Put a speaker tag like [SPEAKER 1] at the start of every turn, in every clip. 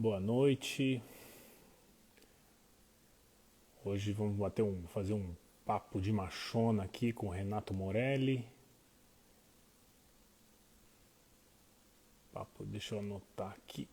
[SPEAKER 1] Boa noite. Hoje vamos fazer um papo de machona aqui com o Renato Morelli. Deixa eu anotar aqui.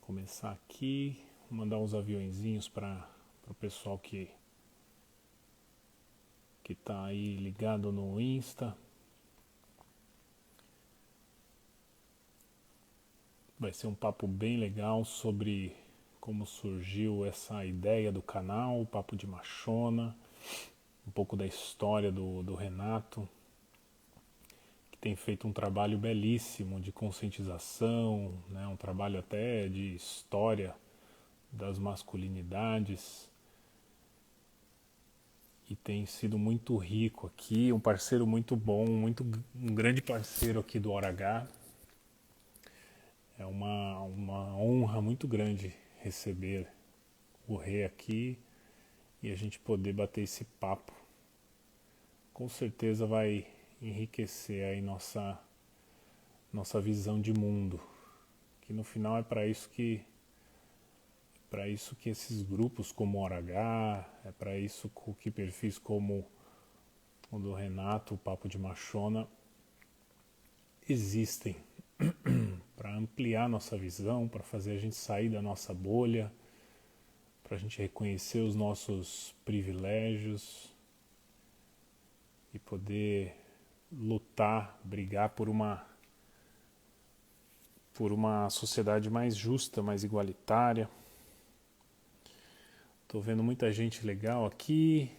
[SPEAKER 1] Começar aqui, mandar uns aviõezinhos para o pessoal que tá aí ligado no Insta. Vai ser um papo bem legal sobre como surgiu essa ideia do canal, o Papo de Machona, um pouco da história do Renato, que tem feito um trabalho belíssimo de conscientização, né, um trabalho até de história das masculinidades, e tem sido muito rico aqui, um parceiro muito bom, um grande parceiro aqui do Hora H. É uma honra muito grande receber o Rê aqui e a gente poder bater esse papo. Com certeza vai enriquecer aí nossa visão de mundo, que no final é para isso que esses grupos como o Hora H, é para isso que perfis como o do Renato, o Papo de Machona, existem. Para ampliar nossa visão, para fazer a gente sair da nossa bolha, para a gente reconhecer os nossos privilégios e poder lutar, brigar por uma sociedade mais justa, mais igualitária. Estou vendo muita gente legal aqui.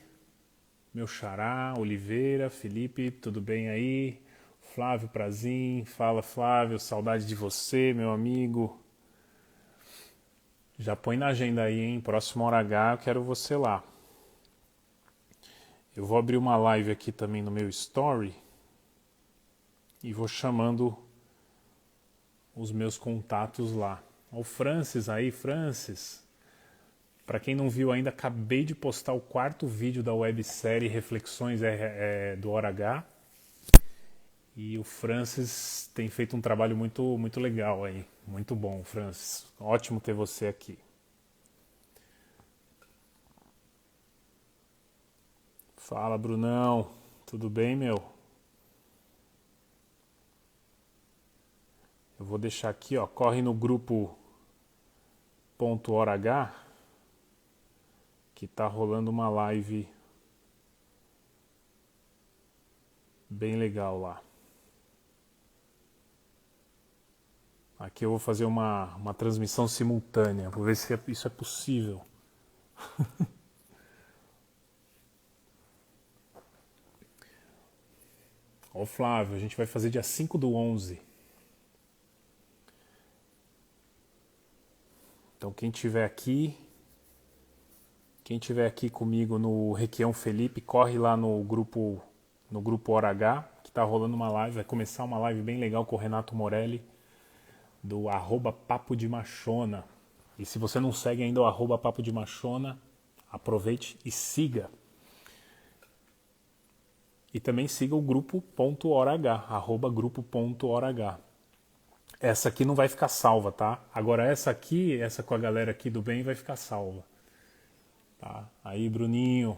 [SPEAKER 1] Meu xará, Oliveira, Felipe, tudo bem aí? Flávio Prazin, fala Flávio, saudade de você, meu amigo. Já põe na agenda aí, hein? Próximo Hora H, eu quero você lá. Eu vou abrir uma live aqui também no meu story e vou chamando os meus contatos lá. O Francis aí, Francis. Para quem não viu ainda, acabei de postar o 4º vídeo da websérie Reflexões do Hora H. E o Francis tem feito um trabalho muito legal aí. Muito bom, Francis. Ótimo ter você aqui. Fala, Brunão. Tudo bem, meu? Eu vou deixar aqui, ó. Corre no grupo .orh, que tá rolando uma live bem legal lá. Aqui eu vou fazer uma transmissão simultânea. Vou ver se isso é possível. Ó, Flávio, a gente vai fazer dia 5/11. Então quem tiver aqui comigo no Requião Felipe, corre lá no grupo Hora H, que tá rolando uma live. Vai começar uma live bem legal com o Renato Morelli, do @Papo de Machona. E se você não segue ainda o @Papo de Machona, aproveite e siga. E também siga o grupo.orh, @grupo.orh. Essa aqui não vai ficar salva, tá? Agora essa com a galera aqui do bem vai ficar salva. Tá? Aí, Bruninho.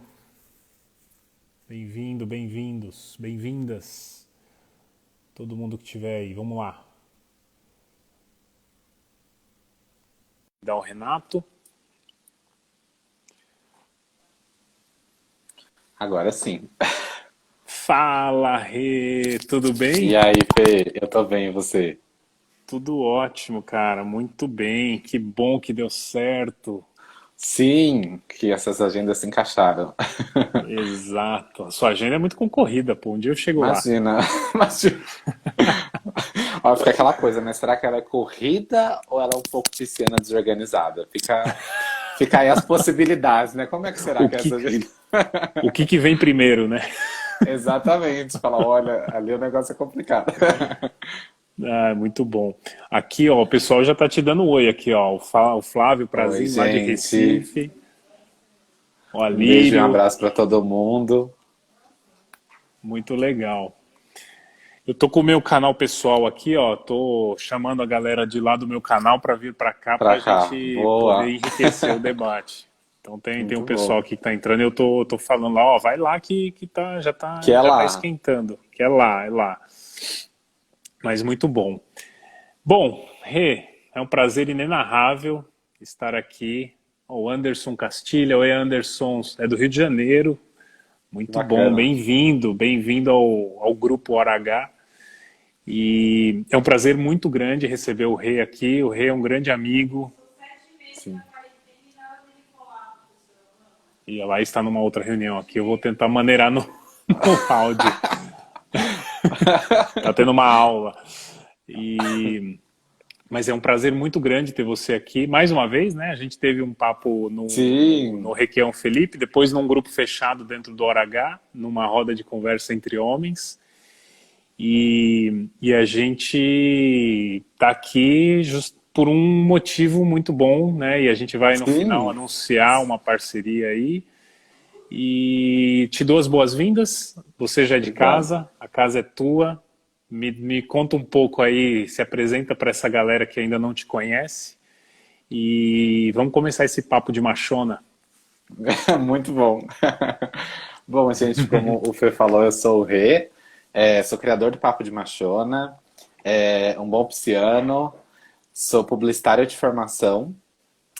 [SPEAKER 1] Bem-vindo, bem-vindos, bem-vindas. Todo mundo que tiver aí, vamos lá. Dá o Renato.
[SPEAKER 2] Agora sim.
[SPEAKER 1] Fala, Rê, tudo bem?
[SPEAKER 2] E aí, Fê? Eu tô bem, e você?
[SPEAKER 1] Tudo ótimo, cara, muito bem. Que bom que deu certo.
[SPEAKER 2] Sim, que essas agendas se encaixaram.
[SPEAKER 1] Exato. A sua agenda é muito concorrida, pô. Um dia eu chego lá.
[SPEAKER 2] Imagina, imagina. Ó, aquela coisa, né? Será que ela é corrida ou ela é um pouco pisciana desorganizada? Fica. Fica aí as possibilidades, né? Como é que será
[SPEAKER 1] O
[SPEAKER 2] que é
[SPEAKER 1] que,
[SPEAKER 2] essa gente?
[SPEAKER 1] o que que vem primeiro, né?
[SPEAKER 2] Exatamente. Fala, olha, ali o negócio é complicado.
[SPEAKER 1] Ah, muito bom. Aqui, ó, o pessoal já tá te dando um oi aqui, ó. O Flávio
[SPEAKER 2] Oi,
[SPEAKER 1] Prazinho, lá de
[SPEAKER 2] gente.
[SPEAKER 1] Recife. O
[SPEAKER 2] Um beijo e um
[SPEAKER 1] Alírio,
[SPEAKER 2] abraço para todo mundo.
[SPEAKER 1] muito legal. Eu tô com o meu canal pessoal aqui, ó. Tô chamando a galera de lá do meu canal para vir para cá para
[SPEAKER 2] Pra
[SPEAKER 1] a
[SPEAKER 2] cá.
[SPEAKER 1] gente poder
[SPEAKER 2] Boa.
[SPEAKER 1] enriquecer o debate. Então tem um
[SPEAKER 2] Muito
[SPEAKER 1] pessoal
[SPEAKER 2] bom.
[SPEAKER 1] aqui que tá entrando, eu tô falando lá, ó, vai lá que
[SPEAKER 2] Que é
[SPEAKER 1] já tá
[SPEAKER 2] lá.
[SPEAKER 1] esquentando, que é lá, é lá. Mas muito bom. Bom, Rê, é um prazer inenarrável estar aqui. O Anderson Castilho, oi Anderson, é do Rio de Janeiro.
[SPEAKER 2] Que
[SPEAKER 1] Muito bom,
[SPEAKER 2] bacana.
[SPEAKER 1] bem-vindo ao Grupo Hora H. E é um prazer muito grande receber o Rei aqui. O Rei é um grande amigo
[SPEAKER 2] Sim.
[SPEAKER 1] e lá está numa outra reunião aqui. Eu vou tentar maneirar no, no áudio. Tá tendo uma aula. E mas é um prazer muito grande ter você aqui. Mais uma vez, né? A gente teve um papo no
[SPEAKER 2] Sim.
[SPEAKER 1] Requião Felipe, depois num grupo fechado dentro do Hora H, numa roda de conversa entre homens. E a gente está aqui por um motivo muito bom, né? E a gente vai no final
[SPEAKER 2] Sim.
[SPEAKER 1] anunciar uma parceria aí. E te dou as boas-vindas. Você já é de
[SPEAKER 2] Obrigado.
[SPEAKER 1] casa, a casa é tua. Me conta um pouco aí, se apresenta para essa galera que ainda não te conhece. E vamos começar esse papo de machona.
[SPEAKER 2] Muito bom. Bom, gente, como o Fê falou, eu sou o Rê, sou criador do Papo de Machona, um bom pisciano, sou publicitário de formação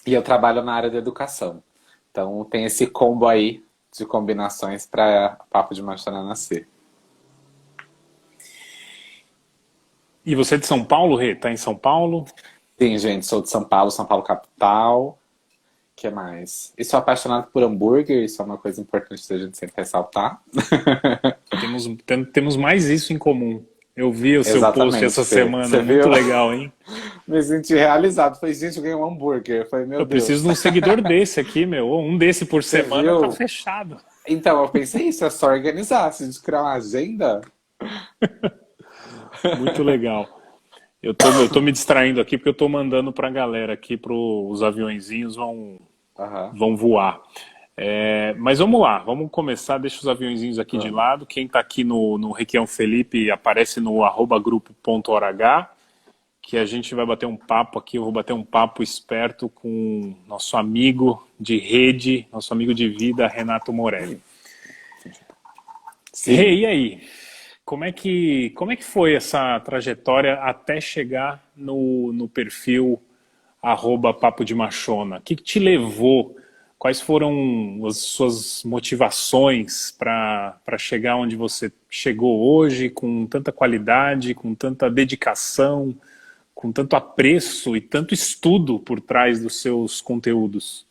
[SPEAKER 2] e eu trabalho na área da educação. Então tem esse combo aí de combinações para Papo de Machona nascer.
[SPEAKER 1] E você é de São Paulo, Rê? Tá em São Paulo?
[SPEAKER 2] Sim, gente, sou de São Paulo capital. Que mais? E sou apaixonado por hambúrguer, isso é uma coisa importante da gente sempre ressaltar.
[SPEAKER 1] Temos mais isso em comum. Eu vi o seu post
[SPEAKER 2] Exatamente,
[SPEAKER 1] essa
[SPEAKER 2] Fê.
[SPEAKER 1] semana,
[SPEAKER 2] Você viu?
[SPEAKER 1] muito legal, hein?
[SPEAKER 2] Me senti realizado. Falei, gente, eu ganhei um hambúrguer. Falei, meu
[SPEAKER 1] Eu preciso
[SPEAKER 2] Deus.
[SPEAKER 1] de um seguidor desse aqui, meu. Um desse por
[SPEAKER 2] Você
[SPEAKER 1] semana tá
[SPEAKER 2] viu?
[SPEAKER 1] fechado.
[SPEAKER 2] Então, eu pensei isso, é só organizar. Se a gente criar uma agenda.
[SPEAKER 1] Muito legal. Eu tô me distraindo aqui porque eu tô mandando pra galera aqui os aviõezinhos
[SPEAKER 2] Aham,
[SPEAKER 1] vão voar. Mas vamos lá, vamos começar. Deixa os aviõezinhos aqui de
[SPEAKER 2] vamos.
[SPEAKER 1] lado. Quem tá aqui no Requião Felipe aparece no @grupo.orh, que a gente vai bater um papo aqui. Eu vou bater um papo esperto com nosso amigo de rede, nosso amigo de vida, Renato Morelli.
[SPEAKER 2] Sim.
[SPEAKER 1] Rei, e aí? Como é que foi essa trajetória até chegar no perfil @papo de machona? O que te levou? Quais foram as suas motivações para chegar onde você chegou hoje, com tanta qualidade, com tanta dedicação, com tanto apreço e tanto estudo por trás dos seus conteúdos?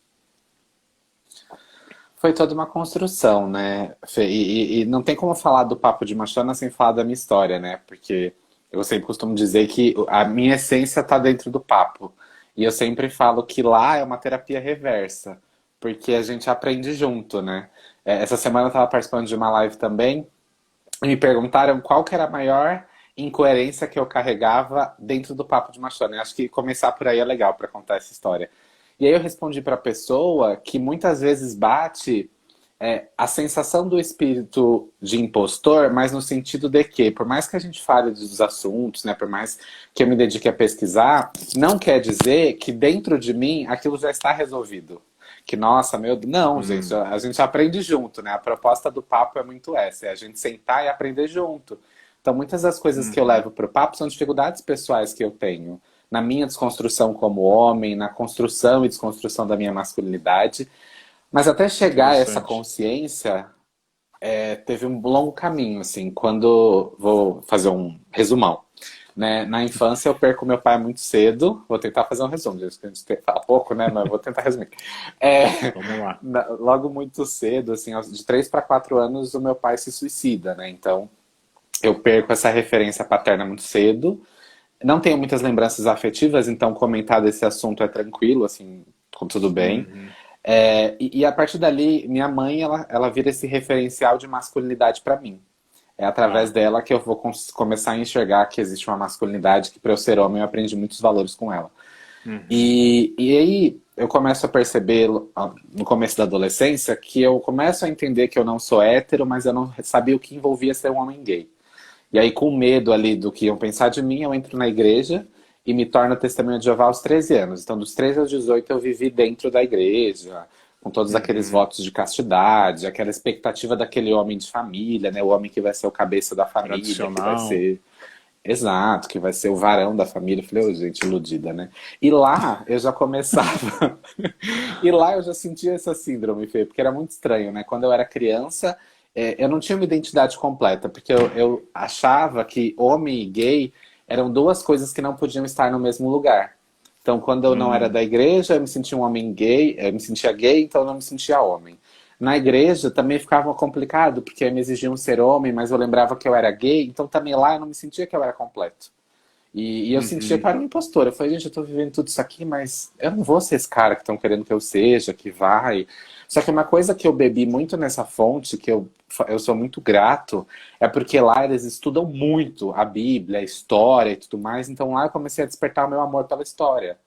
[SPEAKER 2] Foi toda uma construção, né, Fê? E não tem como falar do Papo de Machona sem falar da minha história, né? Porque eu sempre costumo dizer que a minha essência tá dentro do papo. E eu sempre falo que lá é uma terapia reversa, porque a gente aprende junto, né? Essa semana eu estava participando de uma live também e me perguntaram qual que era a maior incoerência que eu carregava dentro do Papo de Machona. Eu acho que começar por aí é legal para contar essa história. E aí eu respondi para a pessoa que muitas vezes bate a sensação do espírito de impostor, mas no sentido de que, por mais que a gente fale dos assuntos, né, por mais que eu me dedique a pesquisar, não quer dizer que dentro de mim aquilo já está resolvido. Que, nossa, meu Deus, não, gente, a gente aprende junto, né? A proposta do papo é muito essa, é a gente sentar e aprender junto. Então, muitas das coisas que eu
[SPEAKER 1] Uhum,
[SPEAKER 2] levo para o papo são dificuldades pessoais que eu tenho na minha desconstrução como homem, na construção e desconstrução da minha masculinidade. Mas até chegar a essa
[SPEAKER 1] interessante.
[SPEAKER 2] consciência, teve um longo caminho, assim, quando... Vou fazer um resumão. Né? Na infância eu perco meu pai muito cedo. Vou tentar fazer um resumo, gente, que a gente fala pouco, né? Mas vou tentar resumir. É,
[SPEAKER 1] Vamos lá.
[SPEAKER 2] logo muito cedo, assim, de 3 para 4 anos, o meu pai se suicida, né? Então eu perco essa referência paterna muito cedo. Não tenho muitas lembranças afetivas, então comentar desse assunto é tranquilo, assim, com tudo bem.
[SPEAKER 1] Uhum.
[SPEAKER 2] E a partir dali, minha mãe, ela vira esse referencial de masculinidade pra mim. É através
[SPEAKER 1] Tá.
[SPEAKER 2] dela que eu vou começar a enxergar que existe uma masculinidade, que para eu ser homem eu aprendi muitos valores com ela.
[SPEAKER 1] Uhum.
[SPEAKER 2] E aí eu começo a perceber no começo da adolescência que eu começo a entender que eu não sou hétero, mas eu não sabia o que envolvia ser um homem gay. E aí, com medo ali do que iam pensar de mim, eu entro na igreja e me torno testemunha de Jeová aos 13 anos. Então, dos 13 aos 18, eu vivi dentro da igreja, com todos aqueles
[SPEAKER 1] Uhum.
[SPEAKER 2] votos de castidade, aquela expectativa daquele homem de família, né? O homem que vai ser o cabeça da família, que vai
[SPEAKER 1] Tradicional.
[SPEAKER 2] ser. Exato, que vai ser o varão da família. Eu falei, ô, gente, iludida, né? E lá eu já começava. E lá eu já sentia essa síndrome, Fê, porque era muito estranho, né? Quando eu era criança, eu não tinha uma identidade completa, porque eu achava que homem e gay eram duas coisas que não podiam estar no mesmo lugar. Então, quando eu não era
[SPEAKER 1] Hum.
[SPEAKER 2] da igreja, eu me sentia um homem gay, eu me sentia gay, então eu não me sentia homem. Na igreja também ficava complicado, porque me exigiam ser homem, mas eu lembrava que eu era gay, então também lá eu não me sentia que eu era completo. E eu sentia que eu
[SPEAKER 1] Uhum.
[SPEAKER 2] era um impostor. Eu falei, gente, eu tô vivendo tudo isso aqui, mas eu não vou ser esse cara que estão querendo que eu seja, que vai. Só que uma coisa que eu bebi muito nessa fonte, que eu sou muito grato, é porque lá eles estudam muito a Bíblia, a história e tudo mais. Então lá eu comecei a despertar o meu amor pela história.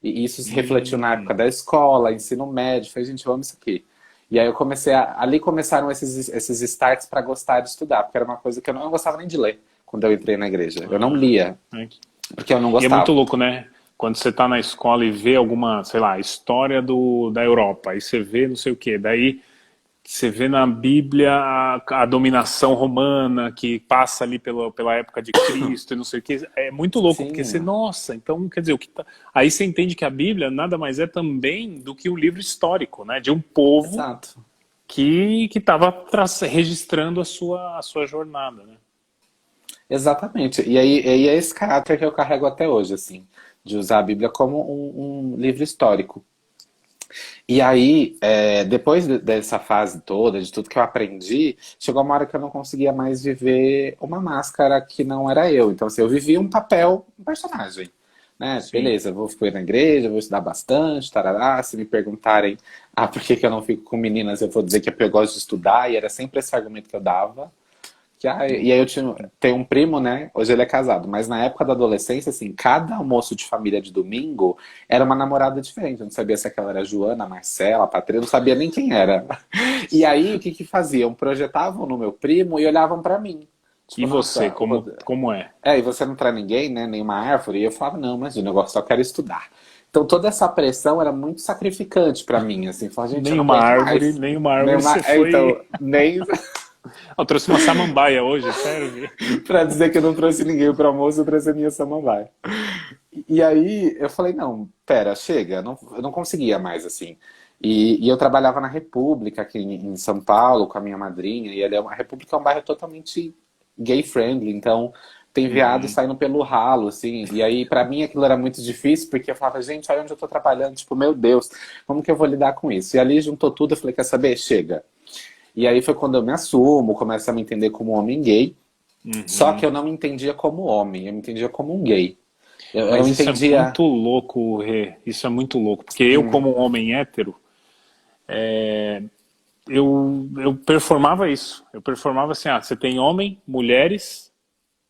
[SPEAKER 2] E isso se refletiu na época
[SPEAKER 1] Hum.
[SPEAKER 2] da escola, ensino médio. Eu falei, gente, vamos isso aqui. E aí eu comecei ali começaram esses starts para gostar de estudar, porque era uma coisa que eu não gostava nem de ler quando eu entrei na igreja. Eu não
[SPEAKER 1] Ah,
[SPEAKER 2] lia,
[SPEAKER 1] é.
[SPEAKER 2] porque eu não
[SPEAKER 1] E é muito
[SPEAKER 2] gostava.
[SPEAKER 1] louco, né? Quando você tá na escola e vê alguma, sei lá, história da Europa, aí você vê não sei o quê, daí você vê na Bíblia a dominação romana que passa ali pela época de Cristo e não sei o quê. É muito louco, porque você,
[SPEAKER 2] Sim,
[SPEAKER 1] nossa, então quer dizer, o que tá... Aí você entende que a Bíblia nada mais é também do que um livro histórico, né? De um povo
[SPEAKER 2] exato.
[SPEAKER 1] que estava registrando a sua jornada, né?
[SPEAKER 2] Exatamente. E é esse caráter que eu carrego até hoje, assim, de usar a Bíblia como um livro histórico. E aí, depois dessa fase toda, de tudo que eu aprendi, chegou uma hora que eu não conseguia mais viver uma máscara que não era eu. Então, assim, eu vivia um papel, um personagem. Né?
[SPEAKER 1] Sim.
[SPEAKER 2] Beleza, vou ficar na igreja, vou estudar bastante, tarará. Se me perguntarem, por que que eu não fico com meninas, eu vou dizer que é porque eu gosto de estudar, e era sempre esse argumento que eu dava. E aí tenho um primo, né? Hoje ele é casado, mas na época da adolescência, assim, cada almoço de família de domingo era uma namorada diferente. Eu não sabia se aquela era a Joana, a Marcela, a Patrícia, eu não sabia nem quem era. E aí o que que faziam? Projetavam no meu primo e olhavam pra mim.
[SPEAKER 1] E
[SPEAKER 2] Tipo,
[SPEAKER 1] você,
[SPEAKER 2] nossa,
[SPEAKER 1] como é?
[SPEAKER 2] e você não traz ninguém, né? Nenhuma árvore. E eu falava, não, mas o negócio só quero estudar. Então toda essa pressão era muito sacrificante pra mim, assim, falava, gente, eu não
[SPEAKER 1] Nenhuma
[SPEAKER 2] aguento
[SPEAKER 1] árvore,
[SPEAKER 2] mais.
[SPEAKER 1] nenhuma árvore
[SPEAKER 2] Nenhuma,
[SPEAKER 1] você foi.
[SPEAKER 2] então, nem
[SPEAKER 1] Eu trouxe uma samambaia hoje, serve?
[SPEAKER 2] pra dizer que eu não trouxe ninguém pro almoço, eu trouxe a minha samambaia. E aí eu falei, não, pera, chega, eu não conseguia mais assim. E eu trabalhava na República, aqui em São Paulo, com a minha madrinha, e a República é um bairro totalmente gay-friendly, então tem viado
[SPEAKER 1] Uhum.
[SPEAKER 2] saindo pelo ralo, assim. E aí, pra mim, aquilo era muito difícil, porque eu falava, gente, olha onde eu tô trabalhando, tipo, meu Deus, como que eu vou lidar com isso? E ali juntou tudo, eu falei, quer saber? Chega. E aí foi quando eu me assumo, começo a me entender como homem gay, só que
[SPEAKER 1] Uhum.
[SPEAKER 2] eu não me entendia como homem, eu me entendia como um gay. Eu não
[SPEAKER 1] Mas isso é
[SPEAKER 2] entendia.
[SPEAKER 1] muito louco, Rê. Isso é muito louco. Porque eu, como um homem hétero, eu performava isso. Eu performava assim, você tem homem, mulheres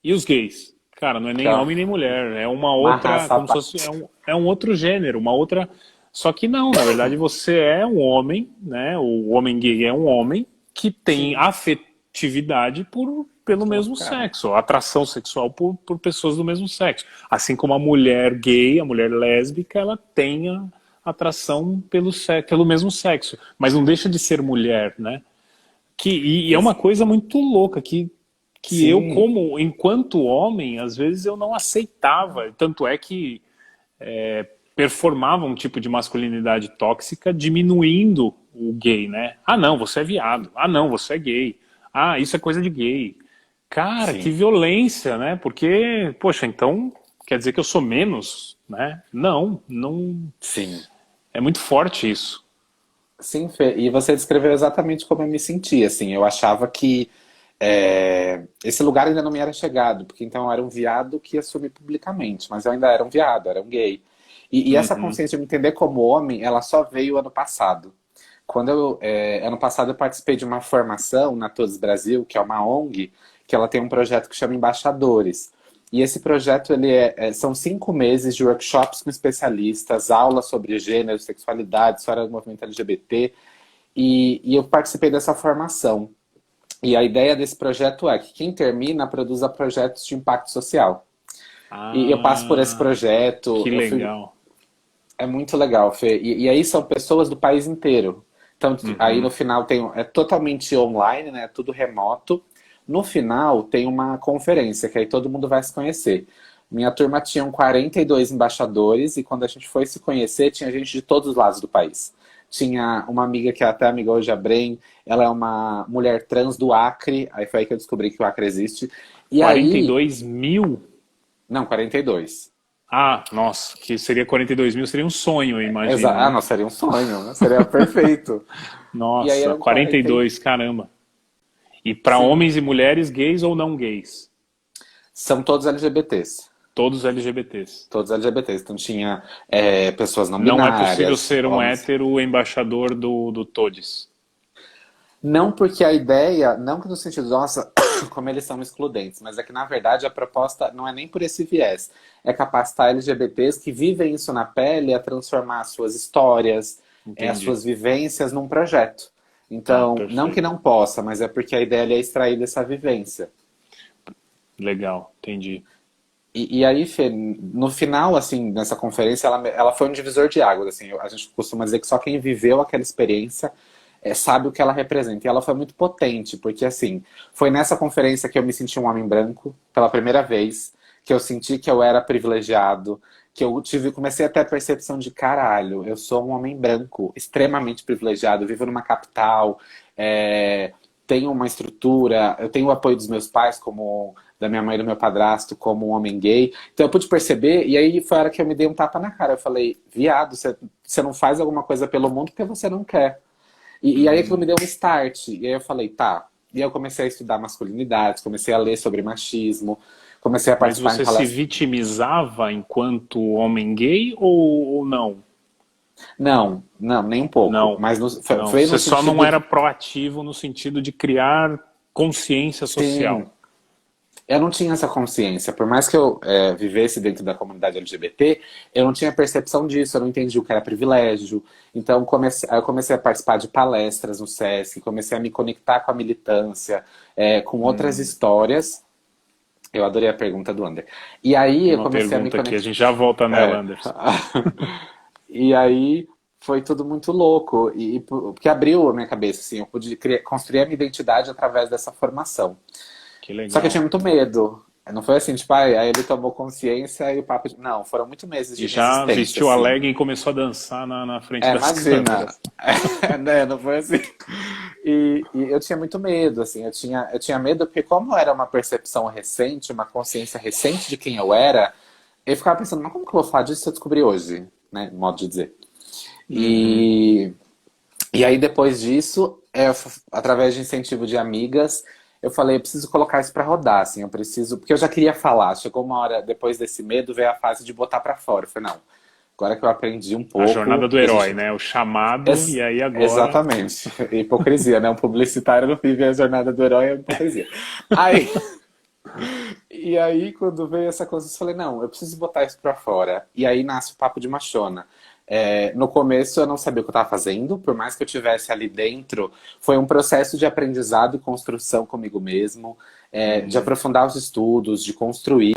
[SPEAKER 1] e os gays. Cara, não é
[SPEAKER 2] Que
[SPEAKER 1] nem
[SPEAKER 2] é
[SPEAKER 1] homem nem mulher, é uma
[SPEAKER 2] uma
[SPEAKER 1] outra,
[SPEAKER 2] raça à
[SPEAKER 1] como se fosse,
[SPEAKER 2] parte.
[SPEAKER 1] é um outro gênero, uma outra. Só que não, na verdade você é um homem, né? O homem gay é um homem que tem
[SPEAKER 2] Sim,
[SPEAKER 1] afetividade pelo
[SPEAKER 2] com outro
[SPEAKER 1] mesmo
[SPEAKER 2] cara.
[SPEAKER 1] sexo, atração sexual por pessoas do mesmo sexo. Assim como a mulher gay, a mulher lésbica, ela tem a atração pelo mesmo sexo, mas não deixa de ser mulher, né? E é uma
[SPEAKER 2] Ex-
[SPEAKER 1] coisa muito louca que eu,
[SPEAKER 2] Sim,
[SPEAKER 1] como enquanto homem, às vezes eu não aceitava. Tanto é que performava um tipo de masculinidade tóxica, diminuindo o gay, né? Ah, não, você é viado. Ah, não, você é gay. Ah, isso é coisa de gay. Cara, que
[SPEAKER 2] sim,
[SPEAKER 1] violência, né? Porque, poxa, então quer dizer que eu sou menos, né? Não, não.
[SPEAKER 2] sim.
[SPEAKER 1] É muito forte isso.
[SPEAKER 2] Sim, Fê. E você descreveu exatamente como eu me sentia, assim. Eu achava que esse lugar ainda não me era chegado, porque então eu era um viado que ia assumir publicamente, mas eu ainda era um viado, era um gay. E essa
[SPEAKER 1] Uhum.
[SPEAKER 2] consciência de me entender como homem, ela só veio ano passado. Ano passado eu participei de uma formação na Todos Brasil, que é uma ONG, que ela tem um projeto que chama Embaixadores. E esse projeto são 5 meses de workshops com especialistas, aulas sobre gênero, sexualidade, história do movimento LGBT, e eu participei dessa formação. E a ideia desse projeto é que quem termina produza projetos de impacto social. E eu passo por esse
[SPEAKER 1] Ah,
[SPEAKER 2] projeto,
[SPEAKER 1] que legal.
[SPEAKER 2] é muito legal, Fê. E aí são pessoas do país inteiro. Então, aí no
[SPEAKER 1] Uhum.
[SPEAKER 2] final é totalmente online, né? Tudo remoto. No final tem uma conferência, que aí todo mundo vai se conhecer. Minha turma tinha 42 embaixadores e quando a gente foi se conhecer, tinha gente de todos os lados do país. Tinha uma amiga que é até amiga hoje, a Bren, ela é uma mulher trans do Acre, aí foi aí que eu descobri que o Acre existe. E
[SPEAKER 1] quarenta e
[SPEAKER 2] aí,
[SPEAKER 1] dois mil?
[SPEAKER 2] não, 42.
[SPEAKER 1] Ah, nossa, que seria 42 mil, seria um sonho, eu imagino,
[SPEAKER 2] Ah,
[SPEAKER 1] né?
[SPEAKER 2] não, seria um sonho, né? Seria perfeito. E aí
[SPEAKER 1] Nossa,
[SPEAKER 2] eram 40.
[SPEAKER 1] 42, caramba. E para
[SPEAKER 2] Sim,
[SPEAKER 1] homens e mulheres gays ou não gays?
[SPEAKER 2] são todos LGBTs.
[SPEAKER 1] Todos LGBTs.
[SPEAKER 2] Todos LGBTs. Então tinha pessoas não
[SPEAKER 1] Não é possível
[SPEAKER 2] binárias,
[SPEAKER 1] ser um
[SPEAKER 2] homens.
[SPEAKER 1] hétero embaixador do Todes.
[SPEAKER 2] Não porque a ideia, não que no sentido, nossa, como eles são excludentes, mas é que na verdade a proposta não é nem por esse viés. É capacitar LGBTs que vivem isso na pele a transformar as suas histórias, as
[SPEAKER 1] Entendi.
[SPEAKER 2] suas vivências num projeto.
[SPEAKER 1] Ah,
[SPEAKER 2] Então, não que
[SPEAKER 1] perfeito.
[SPEAKER 2] não possa, mas é porque a ideia ali é extrair dessa vivência.
[SPEAKER 1] Legal, entendi.
[SPEAKER 2] E aí, Fê, no final, assim, nessa conferência, ela foi um divisor de águas, assim, a gente costuma dizer que só quem viveu aquela experiência sabe o que ela representa. E ela foi muito potente, porque, assim, foi nessa conferência que eu me senti um homem branco, pela primeira vez, que eu senti que eu era privilegiado, que comecei a ter a percepção de, caralho, eu sou um homem branco, extremamente privilegiado, vivo numa capital, é, tenho uma estrutura, eu tenho o apoio dos meus pais como da minha mãe e do meu padrasto como um homem gay. Então eu pude perceber, e aí foi a hora que eu me dei um tapa na cara. Eu falei, viado, você não faz alguma coisa pelo mundo porque você não quer. E aí aquilo me deu um start. E aí eu falei, tá. E aí eu comecei a estudar masculinidades, comecei a ler sobre machismo, comecei a
[SPEAKER 1] Mas
[SPEAKER 2] participar em
[SPEAKER 1] você se
[SPEAKER 2] palestras.
[SPEAKER 1] vitimizava enquanto homem gay ou não?
[SPEAKER 2] Não, não, nem um pouco.
[SPEAKER 1] Não,
[SPEAKER 2] Mas
[SPEAKER 1] não.
[SPEAKER 2] foi no
[SPEAKER 1] Você só não
[SPEAKER 2] sentido
[SPEAKER 1] era
[SPEAKER 2] de.
[SPEAKER 1] proativo no sentido de criar consciência
[SPEAKER 2] Sim,
[SPEAKER 1] social.
[SPEAKER 2] eu não tinha essa consciência. Por mais que eu vivesse dentro da comunidade LGBT, eu não tinha percepção disso, eu não entendi o que era privilégio. Então, aí eu comecei a participar de palestras no SESC, comecei a me conectar com a militância, com outras histórias. Eu adorei a pergunta do Ander. E aí
[SPEAKER 1] Tem
[SPEAKER 2] eu
[SPEAKER 1] uma
[SPEAKER 2] comecei a me
[SPEAKER 1] pergunta aqui, a
[SPEAKER 2] conectar.
[SPEAKER 1] gente já volta nela,
[SPEAKER 2] É.
[SPEAKER 1] Anderson.
[SPEAKER 2] E aí foi tudo muito louco. Porque abriu a minha cabeça, assim, eu pude construir a minha identidade através dessa formação.
[SPEAKER 1] Que
[SPEAKER 2] Só que eu tinha
[SPEAKER 1] legal.
[SPEAKER 2] muito medo. Não foi assim, tipo, aí ele tomou consciência e o papo. Não, foram muito meses
[SPEAKER 1] E
[SPEAKER 2] de
[SPEAKER 1] já
[SPEAKER 2] resistência,
[SPEAKER 1] vestiu a
[SPEAKER 2] assim.
[SPEAKER 1] legging e começou a dançar na frente das
[SPEAKER 2] Imagina.
[SPEAKER 1] câmeras.
[SPEAKER 2] Né, não foi assim. E eu tinha muito medo, assim. Eu tinha medo porque, como era uma percepção recente, uma consciência recente de quem eu era, eu ficava pensando, mas como que eu vou falar disso se eu descobrir hoje? Né, modo de dizer.
[SPEAKER 1] Uhum.
[SPEAKER 2] E E aí, depois disso, através de incentivo de amigas, eu falei, eu preciso colocar isso pra rodar, assim, eu preciso, porque eu já queria falar. Chegou uma hora, depois desse medo, veio a fase de botar pra fora. Eu falei, não, agora que eu aprendi um
[SPEAKER 1] A jornada
[SPEAKER 2] pouco,
[SPEAKER 1] do
[SPEAKER 2] e a
[SPEAKER 1] herói,
[SPEAKER 2] gente.
[SPEAKER 1] né? O chamado, e aí agora.
[SPEAKER 2] Exatamente. Hipocrisia, né? Um publicitário não vive a jornada do herói, é hipocrisia. Aí, e aí, quando veio essa coisa, eu falei, não, eu preciso botar isso pra fora. E aí nasce o papo de machona. No começo eu não sabia o que eu estava fazendo, por mais que eu tivesse ali dentro, foi um processo de aprendizado e construção comigo mesmo, de
[SPEAKER 1] Uhum.
[SPEAKER 2] aprofundar os estudos, de construir.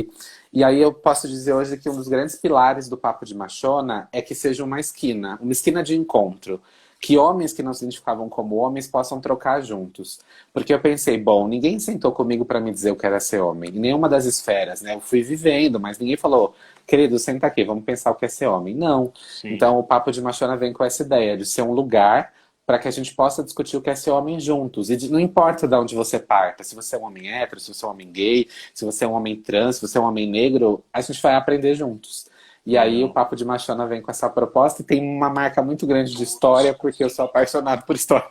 [SPEAKER 2] E aí eu posso dizer hoje que um dos grandes pilares do Papo de Machona é que seja uma esquina de encontro. Que homens que não se identificavam como homens possam trocar juntos. Porque eu pensei, bom, ninguém sentou comigo para me dizer o que era ser homem, em nenhuma das esferas, né? Eu fui vivendo, mas ninguém falou, querido, senta aqui, vamos pensar o que é ser homem. Não.
[SPEAKER 1] Sim.
[SPEAKER 2] Então o Papo de Machona vem com essa ideia de ser um lugar para que a gente possa discutir o que é ser homem juntos. Não importa de onde você parta, se você é um homem hétero, se você é um homem gay, se você é um homem trans, se você é um homem negro, a gente vai aprender juntos. E aí o
[SPEAKER 1] Legal.
[SPEAKER 2] Papo de Machona vem com essa proposta e tem uma marca muito grande de história, porque eu sou apaixonado por história.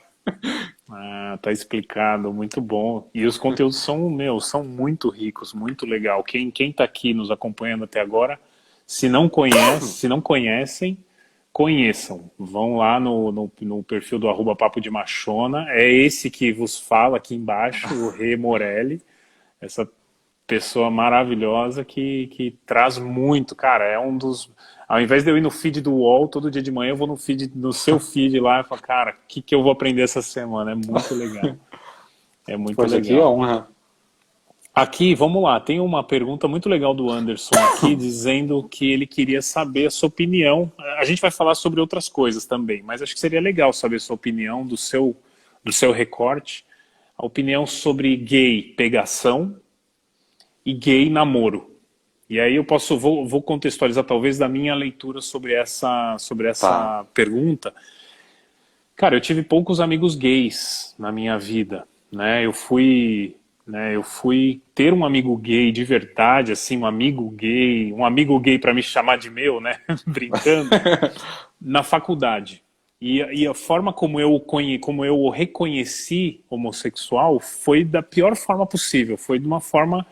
[SPEAKER 1] Ah, tá explicado, muito bom. E os conteúdos são, meu, são muito ricos, muito legal. Quem tá aqui nos acompanhando até agora Se não conhecem, conheçam. Vão lá no perfil do @papo de machona. É esse que vos fala aqui embaixo, o Rê Morelli. Essa pessoa maravilhosa que traz muito, cara, é um dos... Ao invés de eu ir no feed do UOL todo dia de manhã, eu vou no seu feed lá e falo, cara, o que eu vou aprender essa semana? É muito legal. É muito
[SPEAKER 2] Poxa, que
[SPEAKER 1] legal.
[SPEAKER 2] honra.
[SPEAKER 1] Aqui, vamos lá, tem uma pergunta muito legal do Anderson aqui, dizendo que ele queria saber a sua opinião. A gente vai falar sobre outras coisas também, mas acho que seria legal saber a sua opinião do seu recorte, a opinião sobre gay pegação e gay namoro. E aí vou contextualizar talvez da minha leitura sobre
[SPEAKER 2] Tá.
[SPEAKER 1] essa pergunta. Cara, eu tive poucos amigos gays na minha vida, né? Eu fui ter um amigo gay de verdade, assim, um amigo gay para me chamar de meu, né? Brincando, na faculdade. E a forma como eu o reconheci homossexual foi da pior forma possível. Foi de uma forma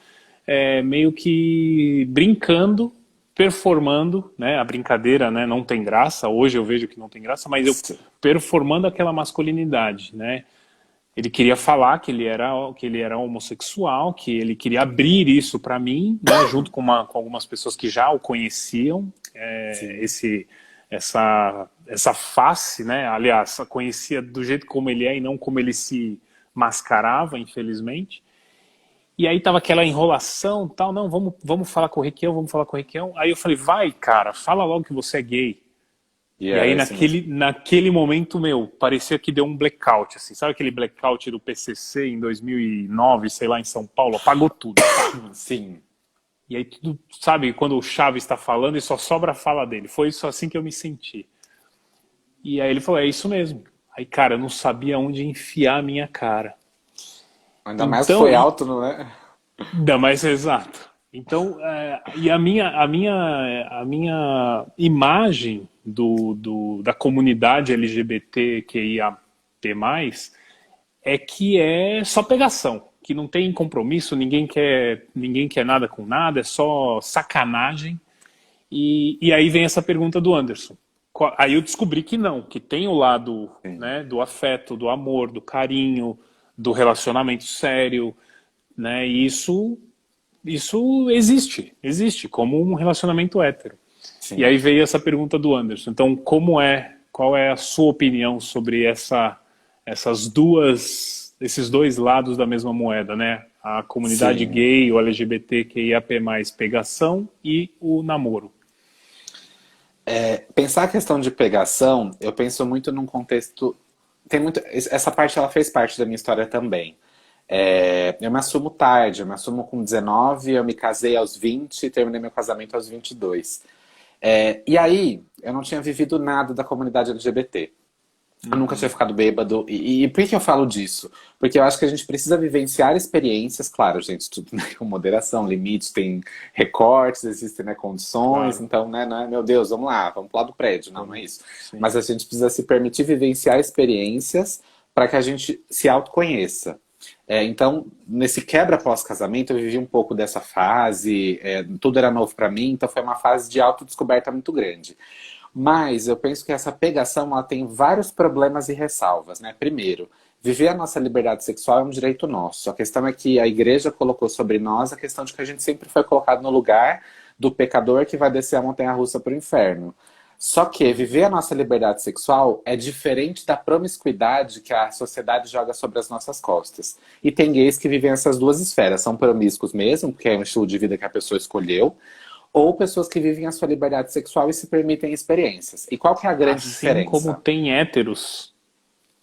[SPEAKER 1] meio que brincando, performando, né? A brincadeira, né, não tem graça. Hoje eu vejo que não tem graça, mas eu performando aquela masculinidade, né? Ele queria falar que ele era homossexual, que ele queria abrir isso para mim, né, junto com algumas pessoas que já o conheciam,
[SPEAKER 2] Sim.
[SPEAKER 1] essa face, né? Aliás, conhecia do jeito como ele é e não como ele se mascarava, infelizmente. E aí tava aquela enrolação, tal, não, vamos falar com o Requião, vamos falar com o Requião. Aí eu falei, vai, cara, fala logo que você é gay.
[SPEAKER 2] E
[SPEAKER 1] E aí
[SPEAKER 2] era esse mesmo.
[SPEAKER 1] naquele momento, meu, parecia que deu um blackout, assim. Sabe aquele blackout do PCC em 2009, sei lá, em São Paulo? Apagou tudo.
[SPEAKER 2] Sim.
[SPEAKER 1] E aí tudo, sabe, quando o Chaves está falando e só sobra a fala dele. Foi isso assim que eu me senti. E aí ele falou, é isso mesmo. Aí, cara, eu não sabia onde enfiar a minha cara.
[SPEAKER 2] Ainda mais
[SPEAKER 1] Então,
[SPEAKER 2] foi alto, não é?
[SPEAKER 1] dá mais exato. Então, e a minha imagem da comunidade LGBTQIAP+, é que é só pegação, que não tem compromisso, ninguém quer nada com nada, é só sacanagem. E aí vem essa pergunta do Anderson. Aí eu descobri que não, que tem o lado,
[SPEAKER 2] Sim.
[SPEAKER 1] né, do afeto, do amor, do carinho, do relacionamento sério, né? E isso existe como um relacionamento hétero. E
[SPEAKER 2] Sim.
[SPEAKER 1] aí veio essa pergunta do Anderson. Então, qual é a sua opinião sobre esses dois lados da mesma moeda, né? A comunidade
[SPEAKER 2] Sim.
[SPEAKER 1] gay, o LGBTQIAP+, pegação e o namoro.
[SPEAKER 2] Pensar a questão de pegação, eu penso muito num contexto. Tem muito. Essa parte ela fez parte da minha história também. Eu me assumo tarde, eu me assumo com 19, eu me casei aos 20 e terminei meu casamento aos 22. E aí, eu não tinha vivido nada da comunidade LGBT. Eu nunca tinha ficado bêbado. E por que eu falo disso? Porque eu acho que a gente precisa vivenciar experiências, claro, gente, tudo né, com moderação, limites, tem recortes, existem né, condições,
[SPEAKER 1] Claro.
[SPEAKER 2] então, né, não é, meu Deus, vamos lá, vamos pular do prédio, não, não é isso.
[SPEAKER 1] Sim.
[SPEAKER 2] Mas a gente precisa se permitir vivenciar experiências para que a gente se autoconheça. Então, nesse quebra pós-casamento, eu vivi um pouco dessa fase, tudo era novo para mim, então foi uma fase de autodescoberta muito grande. Mas eu penso que essa pegação ela tem vários problemas e ressalvas, né? Primeiro, viver a nossa liberdade sexual é um direito nosso. A questão é que a igreja colocou sobre nós a questão de que a gente sempre foi colocado no lugar do pecador que vai descer a montanha-russa para o inferno. Só que viver a nossa liberdade sexual é diferente da promiscuidade que a sociedade joga sobre as nossas costas. E tem gays que vivem essas duas esferas. São promíscuos mesmo, porque é um estilo de vida que a pessoa escolheu, ou pessoas que vivem a sua liberdade sexual e se permitem experiências. E qual que é a grande
[SPEAKER 1] Assim como
[SPEAKER 2] diferença?
[SPEAKER 1] tem héteros,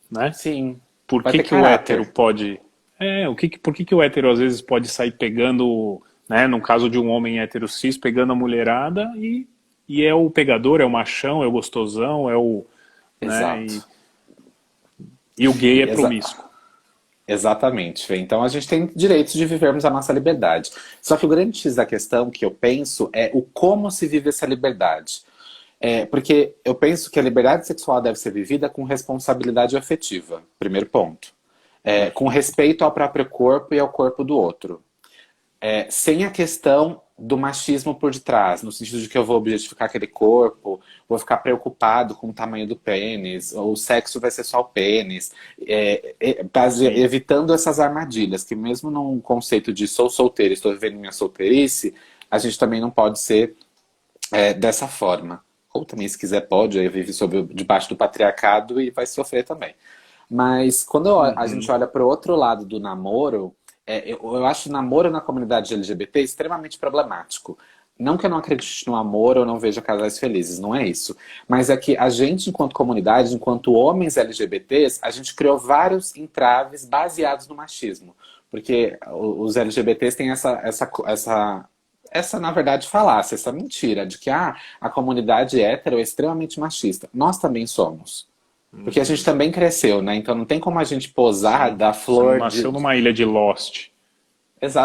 [SPEAKER 1] né?
[SPEAKER 2] Sim,
[SPEAKER 1] Por
[SPEAKER 2] vai
[SPEAKER 1] que
[SPEAKER 2] ter
[SPEAKER 1] que o hétero
[SPEAKER 2] caráter.
[SPEAKER 1] pode... por que que o hétero às vezes pode sair pegando, né, no caso de um homem hétero cis, pegando a mulherada e é o pegador, é o machão, é o gostosão, né,
[SPEAKER 2] Exato.
[SPEAKER 1] e o gay é
[SPEAKER 2] Exa
[SPEAKER 1] promíscuo.
[SPEAKER 2] Exatamente, Fê. Então a gente tem direitos de vivermos a nossa liberdade. Só que o grande X da questão que eu penso é o como se vive essa liberdade. Porque eu penso que a liberdade sexual deve ser vivida com responsabilidade afetiva, primeiro ponto. Com respeito ao próprio corpo e ao corpo do outro. Sem a questão do machismo por detrás, no sentido de que eu vou objetificar aquele corpo, vou ficar preocupado com o tamanho do pênis, ou o sexo vai ser só o pênis,
[SPEAKER 1] Sim.
[SPEAKER 2] evitando essas armadilhas, que mesmo num conceito de sou solteiro, estou vivendo minha solteirice, a gente também não pode ser dessa forma. Ou também, se quiser, pode, aí vive debaixo do patriarcado e vai sofrer também. Mas quando a gente
[SPEAKER 1] Uhum.
[SPEAKER 2] olha para o outro lado do namoro, eu acho o namoro na comunidade LGBT extremamente problemático. Não que eu não acredite no amor ou não veja casais felizes, não é isso. Mas é que a gente, enquanto comunidade, enquanto homens LGBTs, a gente criou vários entraves baseados no machismo. Porque os LGBTs têm essa, na verdade, falácia, essa mentira de que a comunidade hétero é extremamente machista. Nós também somos. Porque a gente
[SPEAKER 1] Uhum.
[SPEAKER 2] também cresceu, né? Então não tem como a gente posar
[SPEAKER 1] Sim.
[SPEAKER 2] da
[SPEAKER 1] Você não
[SPEAKER 2] flor
[SPEAKER 1] nasceu numa ilha de Lost.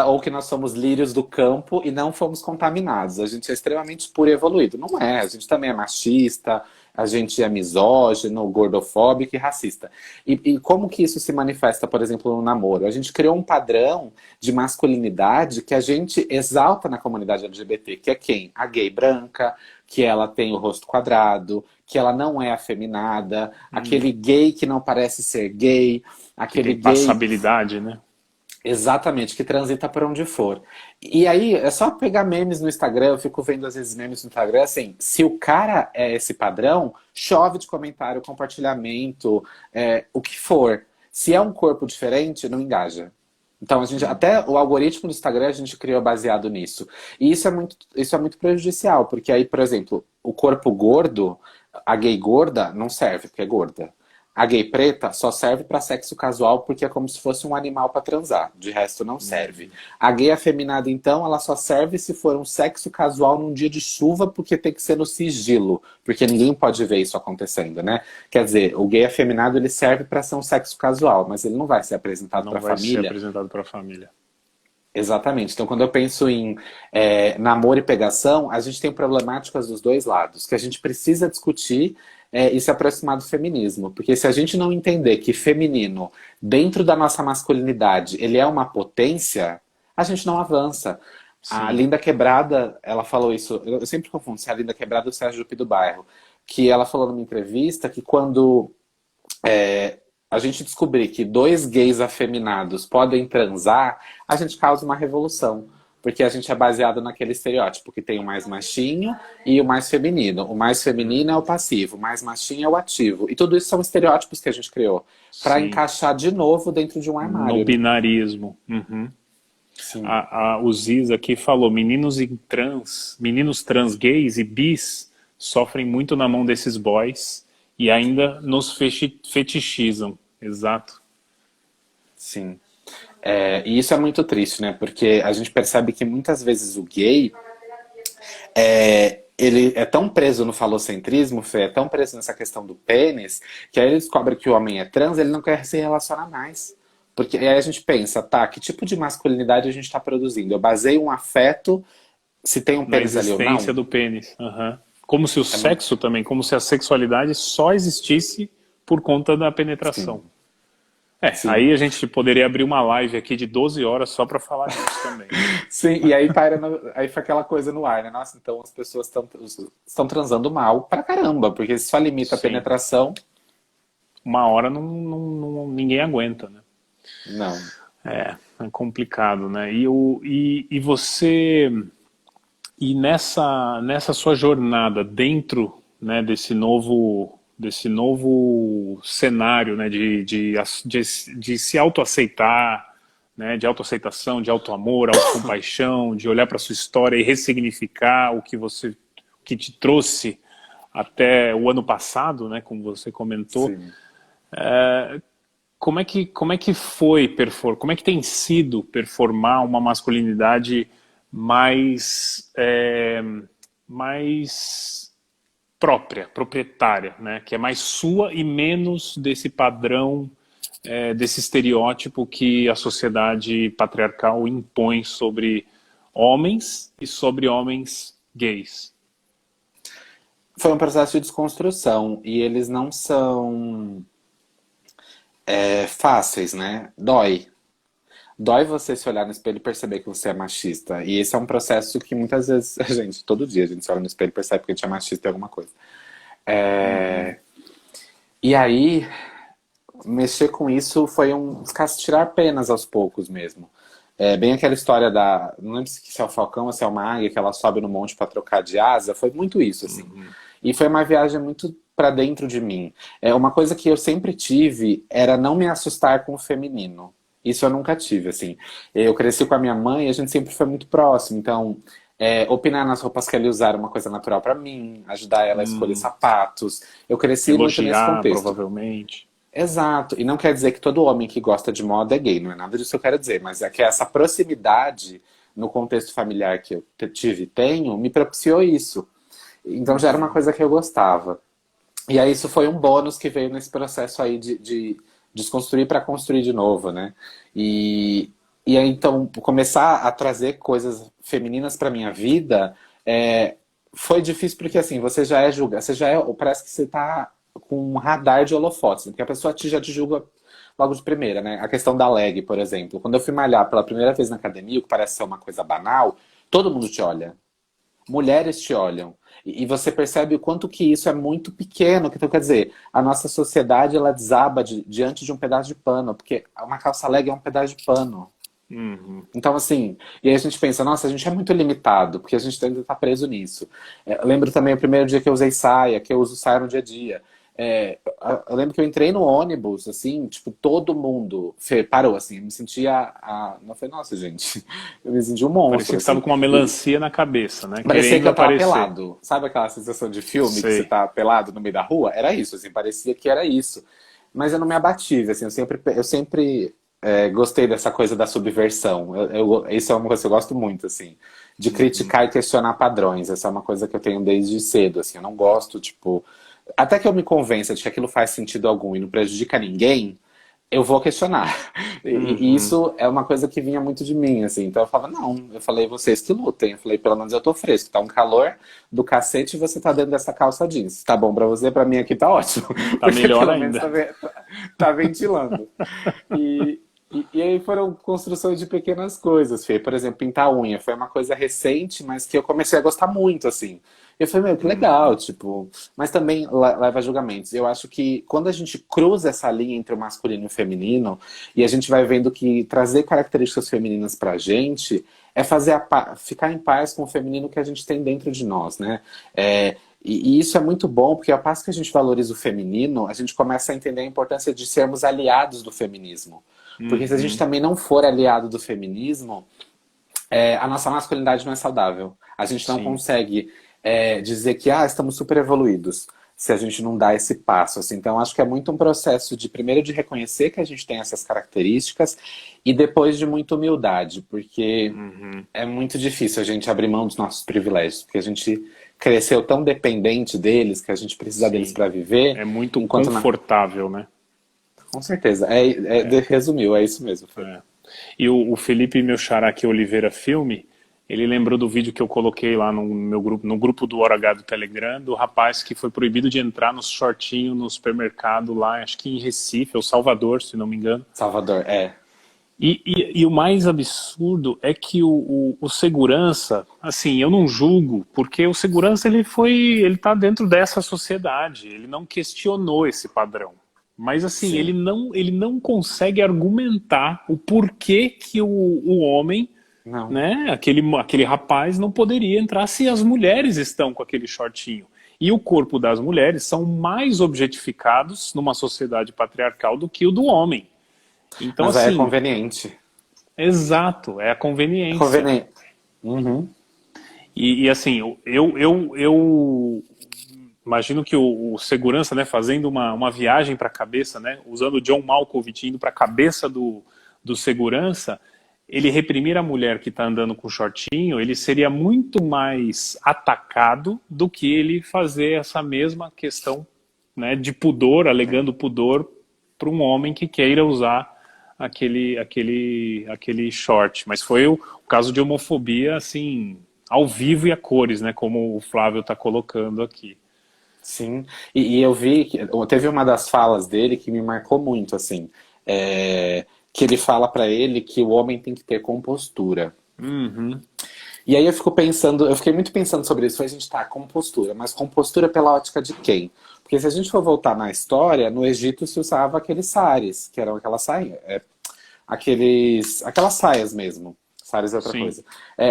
[SPEAKER 2] ou que nós somos lírios do campo e não fomos contaminados. A gente é extremamente puro e evoluído. Não é. A gente também é machista, a gente é misógino, gordofóbico e racista. E como que isso se manifesta, por exemplo, no namoro? A gente criou um padrão de masculinidade que a gente exalta na comunidade LGBT, que é quem? A gay branca, que ela tem o rosto quadrado, que ela não é afeminada,
[SPEAKER 1] Hum.
[SPEAKER 2] aquele gay que não parece ser gay,
[SPEAKER 1] Que
[SPEAKER 2] aquele
[SPEAKER 1] tem
[SPEAKER 2] gay.
[SPEAKER 1] passabilidade, né?
[SPEAKER 2] Exatamente, que transita por onde for. E aí, é só pegar memes no Instagram, eu fico vendo às vezes memes no Instagram, assim, se o cara é esse padrão, chove de comentário, compartilhamento, o que for. Se é um corpo diferente, não engaja. Então, a gente,
[SPEAKER 1] Sim.
[SPEAKER 2] até o algoritmo do Instagram a gente criou baseado nisso. E isso é muito prejudicial, porque aí, por exemplo, o corpo gordo, a gay gorda, não serve, porque é gorda. A gay preta só serve para sexo casual porque é como se fosse um animal para transar. De resto, não serve.
[SPEAKER 1] Uhum.
[SPEAKER 2] A gay afeminada, então, ela só serve se for um sexo casual num dia de chuva, porque tem que ser no sigilo. Porque ninguém pode ver isso acontecendo, né? Quer dizer, o gay afeminado ele serve para ser um sexo casual, mas ele não vai ser apresentado para
[SPEAKER 1] Não
[SPEAKER 2] a
[SPEAKER 1] vai ser
[SPEAKER 2] família.
[SPEAKER 1] apresentado para a família.
[SPEAKER 2] Exatamente. Então, quando eu penso em namoro e pegação, a gente tem problemáticas dos dois lados, que a gente precisa discutir e se aproximar do feminismo. Porque se a gente não entender que feminino, dentro da nossa masculinidade, ele é uma potência, a gente não avança. A
[SPEAKER 1] Sim.
[SPEAKER 2] Linda Quebrada, ela falou isso, eu sempre confundo se é a Linda Quebrada ou se é a Jupi do Bairro, que ela falou numa entrevista que quando a gente descobrir que dois gays afeminados podem transar, a gente causa uma revolução. Porque a gente é baseado naquele estereótipo que tem o mais machinho e o mais feminino. O mais feminino é o passivo, o mais machinho é o ativo. E tudo isso são estereótipos que a gente criou para
[SPEAKER 1] Sim.
[SPEAKER 2] encaixar de novo dentro de um
[SPEAKER 1] No
[SPEAKER 2] armário, né?
[SPEAKER 1] binarismo. Uhum.
[SPEAKER 2] Sim.
[SPEAKER 1] O Ziz aqui falou, meninos trans gays e bis sofrem muito na mão desses boys e ainda nos fetichizam. Exato.
[SPEAKER 2] Sim. E isso é muito triste, né? Porque a gente percebe que muitas vezes o gay ele é tão preso no falocentrismo, Fê, é tão preso nessa questão do pênis, que aí ele descobre que o homem é trans, ele não quer se relacionar mais. Porque aí a gente pensa, tá, que tipo de masculinidade a gente está produzindo? Eu baseio um afeto se tem um
[SPEAKER 1] Na
[SPEAKER 2] pênis ali ou
[SPEAKER 1] existência
[SPEAKER 2] não?
[SPEAKER 1] do pênis. Uhum. Como se o
[SPEAKER 2] É muito.
[SPEAKER 1] sexo também, como se a sexualidade só existisse por conta da penetração.
[SPEAKER 2] Sim,
[SPEAKER 1] Aí
[SPEAKER 2] sim.
[SPEAKER 1] a gente poderia abrir uma live aqui de 12 horas só para falar disso também.
[SPEAKER 2] Sim, e aí aí foi aquela coisa no ar, né? Nossa, então as pessoas estão transando mal pra caramba, porque se só limita a
[SPEAKER 1] Sim.
[SPEAKER 2] penetração,
[SPEAKER 1] Uma hora ninguém aguenta, né?
[SPEAKER 2] não.
[SPEAKER 1] É complicado, né? E você, e nessa sua jornada dentro, né, desse novo cenário, né, de se autoaceitar, né, de autoaceitação, de autoamor, autocompaixão, de olhar para sua história e ressignificar o que te trouxe até o ano passado, né, como você comentou.
[SPEAKER 2] Sim.
[SPEAKER 1] Como é que foi como é que tem sido performar uma masculinidade mais mais própria, proprietária, né? Que é mais sua e menos desse padrão, desse estereótipo que a sociedade patriarcal impõe sobre homens e sobre homens gays.
[SPEAKER 2] Foi um processo de desconstrução e eles não são fáceis, né? Dói. dói você se olhar no espelho e perceber que você é machista. E esse é um processo que muitas vezes, a gente, todo dia a gente se olha no espelho e percebe que a gente é machista em alguma coisa.
[SPEAKER 1] Uhum.
[SPEAKER 2] É, E aí, mexer com isso foi tirar penas aos poucos mesmo. É bem aquela história da. Não lembro se é o Falcão ou se é uma águia que ela sobe no monte pra trocar de asa. Foi muito isso, assim.
[SPEAKER 1] Uhum.
[SPEAKER 2] E foi uma viagem muito pra dentro de mim. Uma coisa que eu sempre tive era não me assustar com o feminino. Isso eu nunca tive, assim. Eu cresci com a minha mãe e a gente sempre foi muito próximo. Então, opinar nas roupas que ela ia usar era uma coisa natural pra mim, ajudar ela a escolher
[SPEAKER 1] Hum.
[SPEAKER 2] sapatos. Eu cresci muito nesse
[SPEAKER 1] Elogiar,
[SPEAKER 2] contexto.
[SPEAKER 1] provavelmente.
[SPEAKER 2] Exato. E não quer dizer que todo homem que gosta de moda é gay, não é nada disso que eu quero dizer, mas é que essa proximidade no contexto familiar que eu tive e tenho me propiciou isso. Então já era uma
[SPEAKER 1] Uhum.
[SPEAKER 2] coisa que eu gostava. E aí isso foi um bônus que veio nesse processo aí de desconstruir para construir de novo, né? E, e aí então começar a trazer coisas femininas para minha vida foi difícil porque assim, você já é julga, você já é, parece que você tá com um radar de holofotes, né? Porque a pessoa já te julga logo de primeira, né? A questão da leg, por exemplo. Quando eu fui malhar pela primeira vez na academia, o que parece ser uma coisa banal, todo mundo te olha. Mulheres te olham. E você percebe o quanto que isso é muito pequeno. Então, quer dizer, a nossa sociedade ela desaba diante de um pedaço de pano, porque uma calça leg é um pedaço de pano.
[SPEAKER 1] Uhum.
[SPEAKER 2] Então, assim, e aí a gente pensa, nossa, a gente é muito limitado, porque a gente ainda tá preso nisso. Eu lembro também o primeiro dia que eu usei saia, que eu uso saia no dia a dia. Eu lembro que eu entrei no ônibus, assim, tipo, todo mundo parou, assim, eu me sentia. Não foi, nossa, gente, eu me senti um
[SPEAKER 1] Parecia
[SPEAKER 2] monstro,
[SPEAKER 1] que você estava
[SPEAKER 2] assim.
[SPEAKER 1] com uma melancia na cabeça, né?
[SPEAKER 2] Parecia que
[SPEAKER 1] Querendo
[SPEAKER 2] eu tava
[SPEAKER 1] aparecer.
[SPEAKER 2] pelado. Sabe aquela sensação de filme que você
[SPEAKER 1] Sei.
[SPEAKER 2] tá pelado no meio da rua? Era isso, assim, parecia que era isso. Mas eu não me abative, assim, eu sempre gostei dessa coisa da subversão. Isso é uma coisa que eu gosto muito, assim, de
[SPEAKER 1] Uhum.
[SPEAKER 2] criticar e questionar padrões. Essa é uma coisa que eu tenho desde cedo, assim, eu não gosto, tipo, até que eu me convença de que aquilo faz sentido algum e não prejudica ninguém, eu vou questionar. E
[SPEAKER 1] Uhum.
[SPEAKER 2] isso é uma coisa que vinha muito de mim, assim. Então eu falava, não, eu falei, vocês que lutem. Eu falei, pelo menos eu tô fresco. Tá um calor do cacete e você tá dentro dessa calça jeans. Tá bom pra você, pra mim aqui tá ótimo.
[SPEAKER 1] Tá
[SPEAKER 2] Porque
[SPEAKER 1] melhor
[SPEAKER 2] pelo menos
[SPEAKER 1] ainda.
[SPEAKER 2] tá ventilando. E, e aí foram construções de pequenas coisas, Fê. Por exemplo, pintar unha. Foi uma coisa recente, mas que eu comecei a gostar muito, assim. Eu falei, meu, que legal,
[SPEAKER 1] Uhum.
[SPEAKER 2] tipo. Mas também leva a julgamentos. Eu acho que quando a gente cruza essa linha entre o masculino e o feminino, e a gente vai vendo que trazer características femininas pra gente é fazer ficar em paz com o feminino que a gente tem dentro de nós, né? E isso é muito bom, porque ao passo que a gente valoriza o feminino, a gente começa a entender a importância de sermos aliados do feminismo. Porque se a gente
[SPEAKER 1] Uhum.
[SPEAKER 2] também não for aliado do feminismo, a nossa masculinidade não é saudável. A gente não
[SPEAKER 1] Sim.
[SPEAKER 2] consegue dizer que estamos super evoluídos se a gente não dá esse passo. Assim. Então, acho que é muito um processo de, primeiro, de reconhecer que a gente tem essas características e depois de muita humildade, porque
[SPEAKER 1] Uhum.
[SPEAKER 2] é muito difícil a gente abrir mão dos nossos privilégios, porque a gente cresceu tão dependente deles que a gente precisa deles
[SPEAKER 1] Sim.
[SPEAKER 2] para viver,
[SPEAKER 1] É muito
[SPEAKER 2] enquanto na...
[SPEAKER 1] confortável, né?
[SPEAKER 2] Com certeza. Resumiu, é isso mesmo, Fê.
[SPEAKER 1] É. E o Felipe, meu xará aqui, Oliveira Filme, ele lembrou do vídeo que eu coloquei lá no meu grupo, no grupo do Hora H do Telegram, do rapaz que foi proibido de entrar no shortinho no supermercado lá, acho que em Recife ou Salvador, se não me engano.
[SPEAKER 2] Salvador,
[SPEAKER 1] E o mais absurdo é que o segurança, assim, eu não julgo, porque o segurança ele tá dentro dessa sociedade, ele não questionou esse padrão. Mas assim,
[SPEAKER 2] sim.
[SPEAKER 1] ele não consegue argumentar o porquê que o homem,
[SPEAKER 2] Não.
[SPEAKER 1] né, aquele rapaz não poderia entrar se as mulheres estão com aquele shortinho. E o corpo das mulheres são mais objetificados numa sociedade patriarcal do que o do homem. Então,
[SPEAKER 2] Mas aí é
[SPEAKER 1] assim,
[SPEAKER 2] conveniente.
[SPEAKER 1] exato, é a
[SPEAKER 2] É
[SPEAKER 1] conveniência.
[SPEAKER 2] conveniente. Uhum.
[SPEAKER 1] E assim, eu imagino que o segurança, né, fazendo uma viagem para a cabeça, né, usando o John Malkovich indo para a cabeça do segurança, ele reprimir a mulher que está andando com shortinho, ele seria muito mais atacado do que ele fazer essa mesma questão, né, de pudor, alegando pudor para um homem que queira usar aquele short. Mas foi o caso de homofobia, assim, ao vivo e a cores, né, como o Flávio está colocando aqui.
[SPEAKER 2] Sim. E eu vi que teve uma das falas dele que me marcou muito, assim. que ele fala pra ele que o homem tem que ter compostura.
[SPEAKER 1] Uhum.
[SPEAKER 2] E aí eu fiquei muito pensando sobre isso. Falei, a gente tá, compostura, mas compostura pela ótica de quem? Porque se a gente for voltar na história, no Egito se usava aqueles sares, que eram aquelas sainhas, aquelas saias mesmo. Sares é outra
[SPEAKER 1] Sim.
[SPEAKER 2] coisa.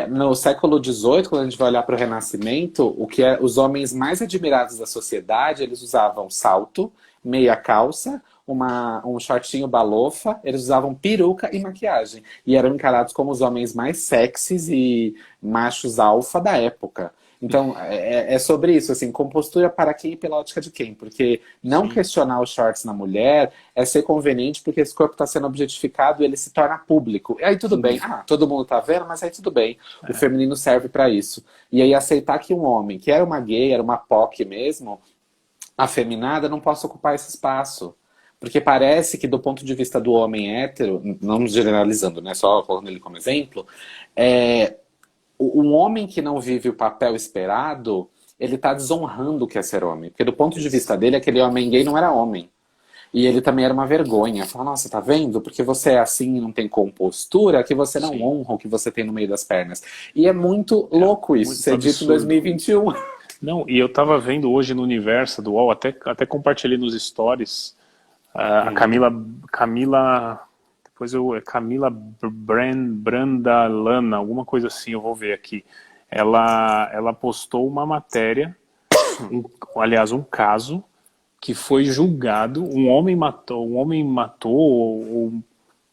[SPEAKER 2] No século XVIII, quando a gente vai olhar para o Renascimento, os homens mais admirados da sociedade, eles usavam salto, meia calça, um shortinho balofa, eles usavam peruca e maquiagem. E eram encarados como os homens mais sexys e machos alfa da época. Então, é sobre isso, assim, compostura para quem e pela ótica de quem. Porque não
[SPEAKER 1] Sim.
[SPEAKER 2] questionar os shorts na mulher é ser conveniente porque esse corpo está sendo objetificado e ele se torna público. E aí tudo bem, todo mundo tá vendo, mas aí tudo bem. O feminino serve para isso. E aí aceitar que um homem, que era uma gay, era uma POC mesmo, afeminada, não possa ocupar esse espaço. Porque parece que do ponto de vista do homem hétero, não generalizando, né, só colocando ele como exemplo, um homem que não vive o papel esperado, ele tá desonrando o que é ser homem. Porque do ponto de vista dele, aquele homem gay não era homem. E ele também era uma vergonha. Fala, nossa, tá vendo? Porque você é assim e não tem compostura, que você não
[SPEAKER 1] Sim.
[SPEAKER 2] honra o que você tem no meio das pernas. E é muito louco isso,
[SPEAKER 1] Muito
[SPEAKER 2] ser dito em
[SPEAKER 1] absurdo.
[SPEAKER 2] 2021.
[SPEAKER 1] Não, e eu tava vendo hoje no universo do UOL, até compartilhei nos stories, a Camila, é Camila Brandalana, alguma coisa assim, eu vou ver aqui. Ela postou uma matéria, aliás, um caso, que foi julgado, um homem matou,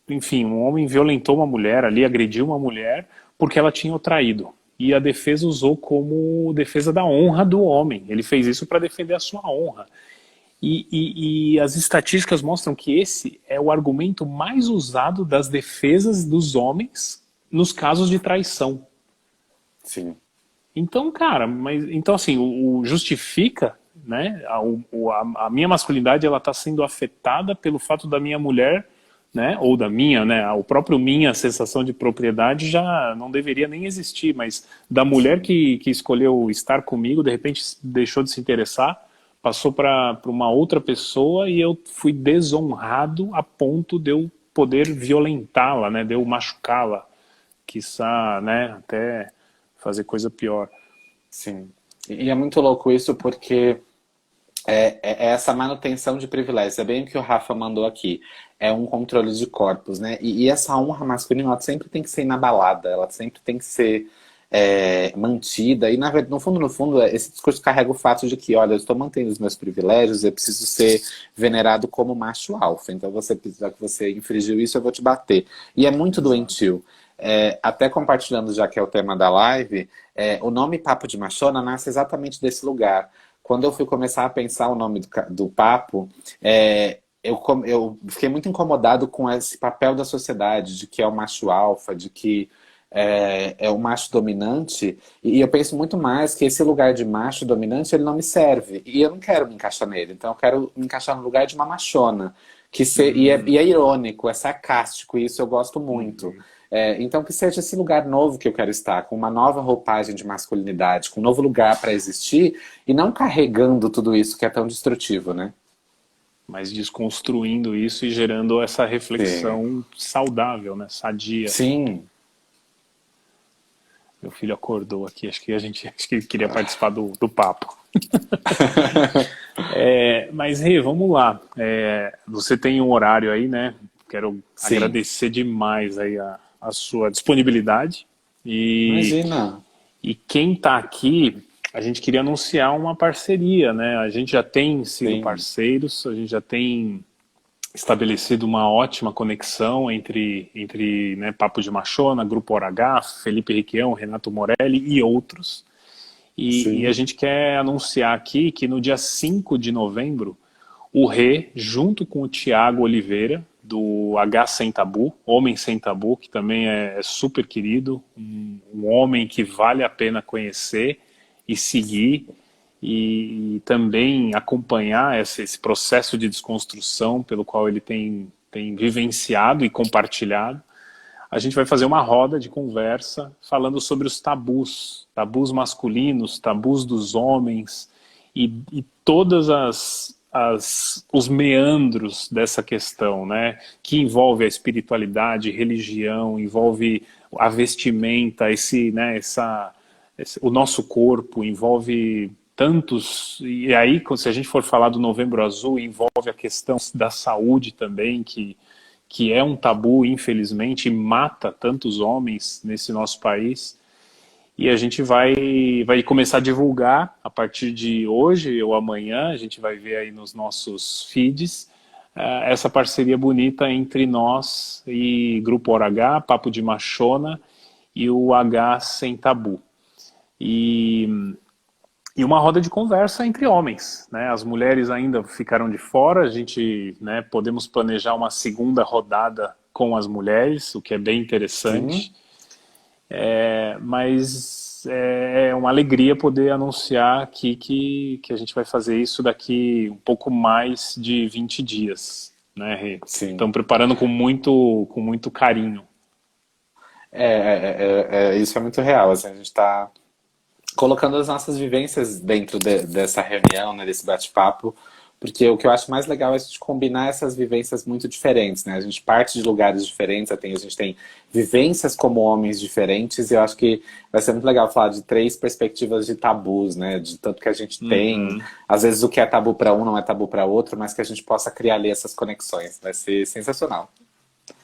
[SPEAKER 1] enfim, um homem violentou uma mulher ali, agrediu uma mulher, porque ela tinha o traído. E a defesa usou como defesa da honra do homem. Ele fez isso para defender a sua honra. E as estatísticas mostram que esse é o argumento mais usado das defesas dos homens nos casos de traição.
[SPEAKER 2] Sim.
[SPEAKER 1] Então, cara, mas então assim, o justifica, né? A minha masculinidade ela está sendo afetada pelo fato da minha mulher, né? Ou da minha, né? O próprio minha sensação de propriedade já não deveria nem existir, mas da mulher que escolheu estar comigo, de repente deixou de se interessar, passou para uma outra pessoa e eu fui desonrado a ponto de eu poder violentá-la, né? De eu machucá-la, quiçá, né? Até fazer coisa pior.
[SPEAKER 2] Sim. E é muito louco isso porque é essa manutenção de privilégios. É bem o que o Rafa mandou aqui. É um controle de corpos, né? E essa honra masculina, ela sempre tem que ser inabalada. Ela sempre tem que ser mantida. E, na verdade, no fundo, esse discurso carrega o fato de que, olha, eu estou mantendo os meus privilégios, eu preciso ser venerado como macho alfa. Então, já que você infringiu isso, eu vou te bater. E é muito doentio. Até compartilhando, já que é o tema da live, o nome Papo de Machona nasce exatamente desse lugar. Quando eu fui começar a pensar o nome do papo, eu fiquei muito incomodado com esse papel da sociedade, de que é o macho alfa, de que é o macho dominante, e eu penso muito mais que esse lugar de macho dominante, ele não me serve, e eu não quero me encaixar nele, então eu quero me encaixar no lugar de uma machona, e é irônico, é sarcástico, e isso eu gosto muito. Então que seja esse lugar novo que eu quero estar, com uma nova roupagem de masculinidade, com um novo lugar para existir, e não carregando tudo isso que é tão destrutivo, né?
[SPEAKER 1] Mas desconstruindo isso e gerando essa reflexão saudável, né? Sadia.
[SPEAKER 2] Sim.
[SPEAKER 1] Meu filho acordou aqui, acho que ele queria participar do papo. Mas, Rê, vamos lá. Você tem um horário aí, né? Quero
[SPEAKER 2] Sim.
[SPEAKER 1] agradecer demais aí a sua disponibilidade.
[SPEAKER 2] Imagina.
[SPEAKER 1] E quem está aqui, a gente queria anunciar uma parceria, né? A gente já tem sido
[SPEAKER 2] Sim.
[SPEAKER 1] parceiros, a gente já tem estabelecido uma ótima conexão entre né, Papo de Machona, Grupo Hora H, Felipe Requião, Renato Morelli e outros. E a gente quer anunciar aqui que no dia 5 de novembro, o Rê, junto com o Tiago Oliveira, do H Sem Tabu, Homem Sem Tabu, que também é super querido, um homem que vale a pena conhecer e seguir, e também acompanhar esse processo de desconstrução pelo qual ele tem vivenciado e compartilhado. A gente vai fazer uma roda de conversa falando sobre os tabus masculinos, tabus dos homens e todas os meandros dessa questão, né? Que envolve a espiritualidade, religião, envolve a vestimenta, o nosso corpo, envolve tantos. E aí, se a gente for falar do Novembro Azul, envolve a questão da saúde também, que é um tabu, infelizmente, e mata tantos homens nesse nosso país. E a gente vai começar a divulgar a partir de hoje ou amanhã, a gente vai ver aí nos nossos feeds, essa parceria bonita entre nós e Grupo Hora H, Papo de Machona e o H Sem Tabu. E uma roda de conversa entre homens, né? As mulheres ainda ficaram de fora, a gente, né, podemos planejar uma segunda rodada com as mulheres, o que é bem interessante.
[SPEAKER 2] Sim.
[SPEAKER 1] Mas é uma alegria poder anunciar aqui que a gente vai fazer isso daqui um pouco mais de 20 dias, né, Rê?
[SPEAKER 2] Sim.
[SPEAKER 1] Estamos preparando com muito carinho.
[SPEAKER 2] Isso é muito real. Assim, a gente está colocando as nossas vivências dentro dessa reunião, né, desse bate-papo, porque o que eu acho mais legal é a gente combinar essas vivências muito diferentes, né? A gente parte de lugares diferentes, a gente tem vivências como homens diferentes, e eu acho que vai ser muito legal falar de 3 perspectivas de tabus, né? De tanto que a gente tem, às vezes o que é tabu para um não é tabu para outro, mas que a gente possa criar ali essas conexões. Vai ser sensacional.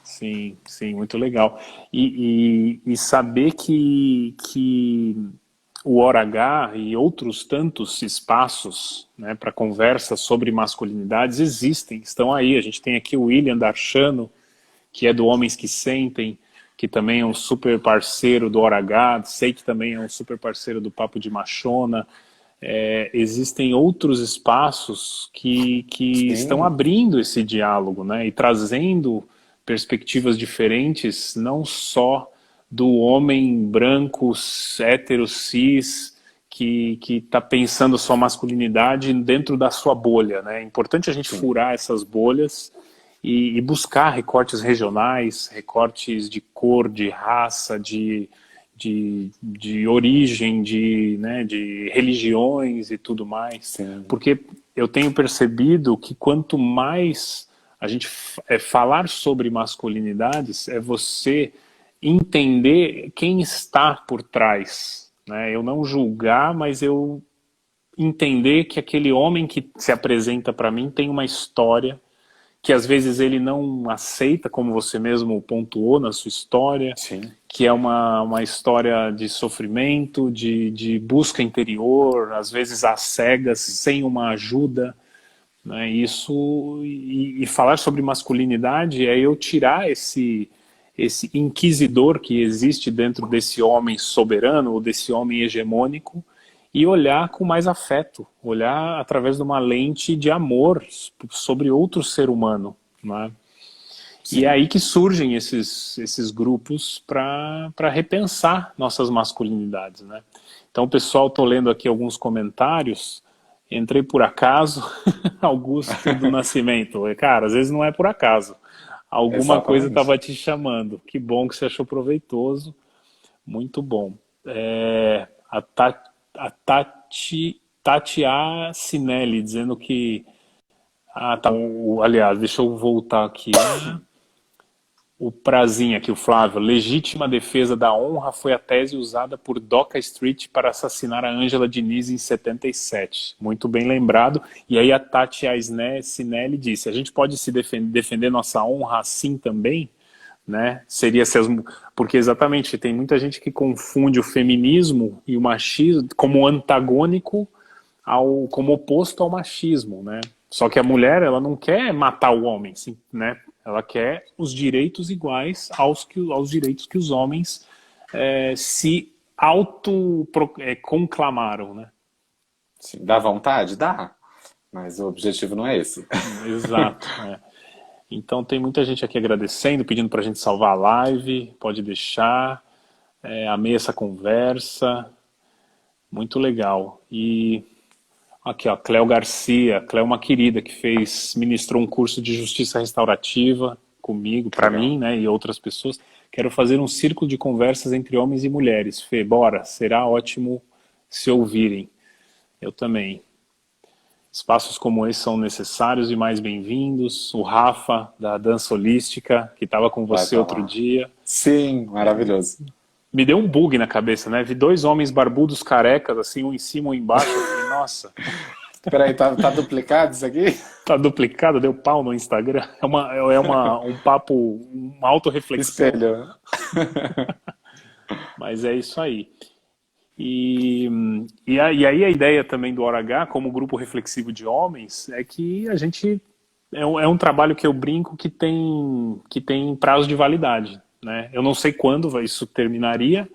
[SPEAKER 1] Sim, sim, muito legal. E saber que o Hora H e outros tantos espaços, né, para conversa sobre masculinidades existem, estão aí. A gente tem aqui o William Darchano, que é do Homens que Sentem, que também é um super parceiro do Hora H, sei que também é um super parceiro do Papo de Machona. Existem outros espaços que estão
[SPEAKER 2] Sim,
[SPEAKER 1] abrindo esse diálogo, né, e trazendo perspectivas diferentes, não só do homem branco, hétero, cis, que está pensando sua masculinidade dentro da sua bolha, né? É importante a gente
[SPEAKER 2] sim,
[SPEAKER 1] furar essas bolhas e buscar recortes regionais, recortes de cor, de raça, de origem, né, de religiões e tudo mais.
[SPEAKER 2] sim,
[SPEAKER 1] Porque eu tenho percebido que quanto mais a gente falar sobre masculinidades, é você entender quem está por trás, né? Eu não julgar, mas eu entender que aquele homem que se apresenta para mim tem uma história que às vezes ele não aceita, como você mesmo pontuou na sua história,
[SPEAKER 2] sim.
[SPEAKER 1] que é uma história de sofrimento, de busca interior, às vezes às cegas, sem uma ajuda, né? Isso, e falar sobre masculinidade é eu tirar esse inquisidor que existe dentro desse homem soberano ou desse homem hegemônico e olhar com mais afeto, olhar através de uma lente de amor sobre outro ser humano, né? E é
[SPEAKER 2] Sim.
[SPEAKER 1] aí que surgem esses grupos para repensar nossas masculinidades, né? Então, pessoal, estou lendo aqui alguns comentários. Entrei por acaso, Augusto do Nascimento. Cara, às vezes não é por acaso. Alguma coisa
[SPEAKER 2] Exatamente.
[SPEAKER 1] estava te chamando. Que bom que você achou proveitoso. Muito bom. A Tatia Sinelli dizendo que. Ah, tá. Aliás, deixa eu voltar aqui. O Prazinha aqui, o Flávio. Legítima defesa da honra foi a tese usada por Doca Street para assassinar a Ângela Diniz em 77. Muito bem lembrado. E aí a Tati Sinelli disse, a gente pode se defender nossa honra assim também? Né? Seria se as, porque exatamente tem muita gente que confunde o feminismo e o machismo como antagônico como oposto ao machismo, né? Só que a mulher, ela não quer matar o homem, sim, né? Ela quer os direitos iguais aos direitos que os homens se conclamaram, né?
[SPEAKER 2] Sim. Dá vontade? Dá. Mas o objetivo não é esse.
[SPEAKER 1] Exato. Então tem muita gente aqui agradecendo, pedindo para a gente salvar a live, pode deixar. Amei essa conversa, muito legal. E aqui, ó, Cléo Garcia. Cléo é uma querida que ministrou um curso de justiça restaurativa comigo,
[SPEAKER 2] Que
[SPEAKER 1] para
[SPEAKER 2] legal.
[SPEAKER 1] mim, né, e outras pessoas. Quero fazer um círculo de conversas entre homens e mulheres. Fê, bora, será ótimo se ouvirem. Eu também. Espaços como esse são necessários e mais bem-vindos. O Rafa, da Dança Holística, que estava com
[SPEAKER 2] Vai
[SPEAKER 1] você
[SPEAKER 2] pra
[SPEAKER 1] outro
[SPEAKER 2] lá.
[SPEAKER 1] dia.
[SPEAKER 2] Sim, maravilhoso.
[SPEAKER 1] Me deu um bug na cabeça, né? Vi dois homens barbudos carecas, assim, um em cima, um embaixo. Eu falei, nossa,
[SPEAKER 2] Peraí, tá duplicado isso aqui?
[SPEAKER 1] tá duplicado, deu pau no Instagram. Um papo, uma autorreflexão.
[SPEAKER 2] Espelho.
[SPEAKER 1] Mas é isso aí. E, e aí a ideia também do Hora H, como grupo reflexivo de homens, é que a gente é um trabalho que eu brinco que tem prazo de validade, né? Eu não sei quando isso terminaria,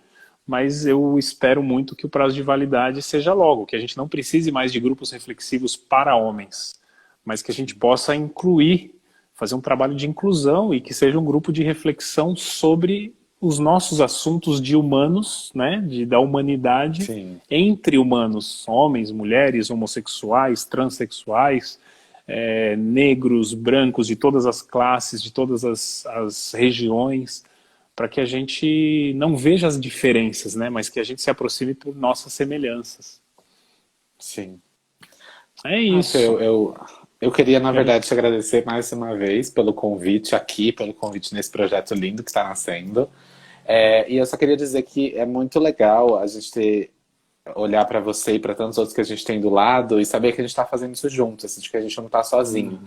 [SPEAKER 1] mas eu espero muito que o prazo de validade seja logo, que a gente não precise mais de grupos reflexivos para homens, mas que a gente possa incluir, fazer um trabalho de inclusão e que seja um grupo de reflexão sobre os nossos assuntos de humanos, né, da humanidade,
[SPEAKER 2] Sim.
[SPEAKER 1] entre humanos, homens, mulheres, homossexuais, transexuais, negros, brancos, de todas as classes, de todas as regiões, para que a gente não veja as diferenças, né, mas que a gente se aproxime por nossas semelhanças.
[SPEAKER 2] Sim.
[SPEAKER 1] É
[SPEAKER 2] Nossa,
[SPEAKER 1] isso.
[SPEAKER 2] eu queria, na
[SPEAKER 1] Quero...
[SPEAKER 2] verdade, te agradecer mais uma vez pelo convite aqui, pelo convite nesse projeto lindo que está nascendo. E eu só queria dizer que é muito legal a gente olhar para você e para tantos outros que a gente tem do lado e saber que a gente está fazendo isso junto, assim, de que a gente não está sozinho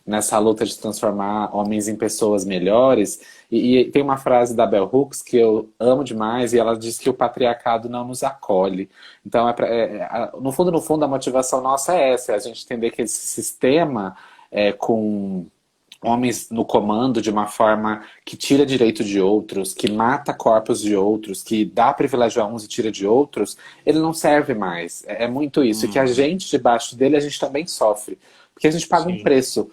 [SPEAKER 2] nessa luta de transformar homens em pessoas melhores. E tem uma frase da Bell Hooks que eu amo demais e ela diz que o patriarcado não nos acolhe. Então, no fundo, a motivação nossa é essa, é a gente entender que esse sistema com homens no comando de uma forma que tira direito de outros, que mata corpos de outros, que dá privilégio a uns e tira de outros, ele não serve mais. É muito isso. E que a gente, debaixo dele, a gente também sofre. Porque a gente paga um
[SPEAKER 1] Sim,
[SPEAKER 2] preço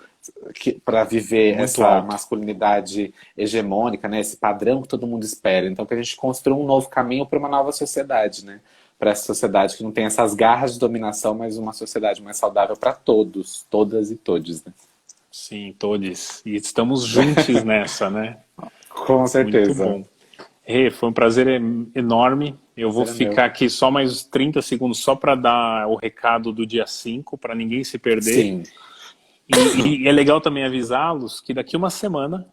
[SPEAKER 2] para viver
[SPEAKER 1] muito
[SPEAKER 2] essa
[SPEAKER 1] alto.
[SPEAKER 2] masculinidade hegemônica, né? Esse padrão que todo mundo espera. Então que a gente construa um novo caminho para uma nova sociedade, né? Para essa sociedade que não tem essas garras de dominação, mas uma sociedade mais saudável para todos, todas e todos, né?
[SPEAKER 1] Sim, todos. E estamos juntos nessa, né?
[SPEAKER 2] Com
[SPEAKER 1] Muito
[SPEAKER 2] certeza.
[SPEAKER 1] bom. Rê, foi um prazer enorme. Eu vou
[SPEAKER 2] Será meu.
[SPEAKER 1] ficar aqui só mais 30 segundos só para dar o recado do dia 5 para ninguém se perder.
[SPEAKER 2] Sim,
[SPEAKER 1] E é legal também avisá-los que daqui uma semana,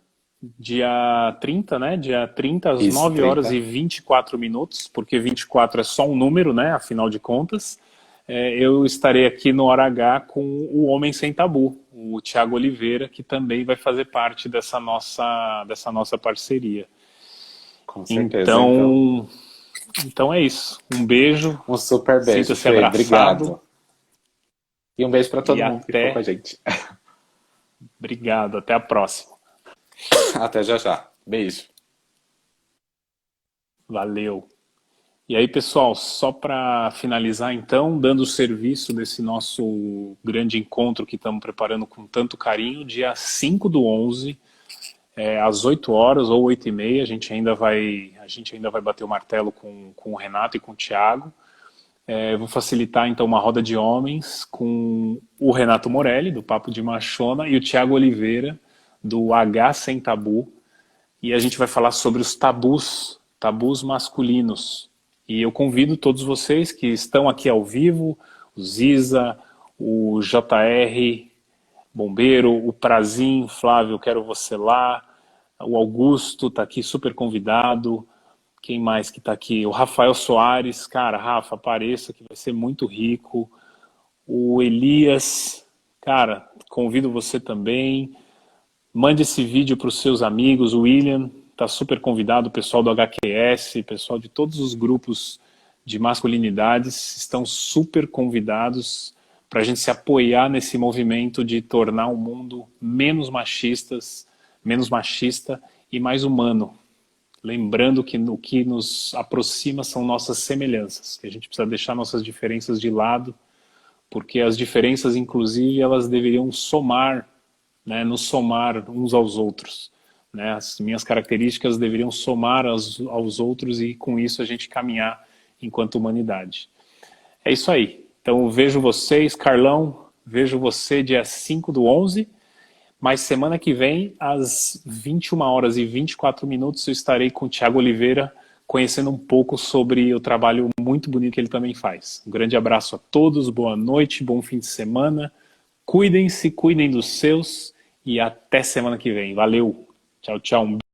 [SPEAKER 1] dia 30, né? Dia 30 às
[SPEAKER 2] isso,
[SPEAKER 1] 9 horas
[SPEAKER 2] 30.
[SPEAKER 1] e 24 minutos, porque 24 é só um número, né? Afinal de contas, eu estarei aqui no Hora H com o Homem Sem Tabu, o Thiago Oliveira, que também vai fazer parte dessa nossa parceria.
[SPEAKER 2] Com certeza, então.
[SPEAKER 1] Então é isso. Um beijo,
[SPEAKER 2] Um super beijo,
[SPEAKER 1] sinta-se
[SPEAKER 2] Fê.
[SPEAKER 1] abraçado
[SPEAKER 2] Obrigado. E um beijo para
[SPEAKER 1] e
[SPEAKER 2] todo mundo que ficou com a
[SPEAKER 1] até.
[SPEAKER 2] gente.
[SPEAKER 1] Obrigado, até a próxima.
[SPEAKER 2] Até já já. Beijo.
[SPEAKER 1] Valeu. E aí, pessoal, só para finalizar então, dando o serviço desse nosso grande encontro que estamos preparando com tanto carinho, dia 5/11, às 8 horas ou 8h30, a gente ainda vai bater o martelo com o Renato e com o Thiago. Eu vou facilitar então uma roda de homens com o Renato Morelli, do Papo de Machona, e o Thiago Oliveira, do H Sem Tabu. E a gente vai falar sobre os tabus masculinos. E eu convido todos vocês que estão aqui ao vivo, o Ziza, o JR, Bombeiro, o Prazim, Flávio, quero você lá, o Augusto está aqui super convidado, quem mais que está aqui? O Rafael Soares, cara, Rafa, apareça que vai ser muito rico. O Elias, cara, convido você também. Mande esse vídeo para os seus amigos. O William está super convidado, o pessoal do HQS, pessoal de todos os grupos de masculinidades estão super convidados para a gente se apoiar nesse movimento de tornar o mundo menos machista e mais humano. Lembrando que o que nos aproxima são nossas semelhanças, que a gente precisa deixar nossas diferenças de lado, porque as diferenças, inclusive, elas deveriam somar, né, nos somar uns aos outros. Né? As minhas características deveriam somar aos outros e, com isso, a gente caminhar enquanto humanidade. É isso aí. Então, vejo vocês, Carlão, vejo você dia 5/11, mas semana que vem, às 21 horas e 24 minutos, eu estarei com o Thiago Oliveira conhecendo um pouco sobre o trabalho muito bonito que ele também faz. Um grande abraço a todos, boa noite, bom fim de semana. Cuidem-se, cuidem dos seus e até semana que vem. Valeu, tchau, tchau.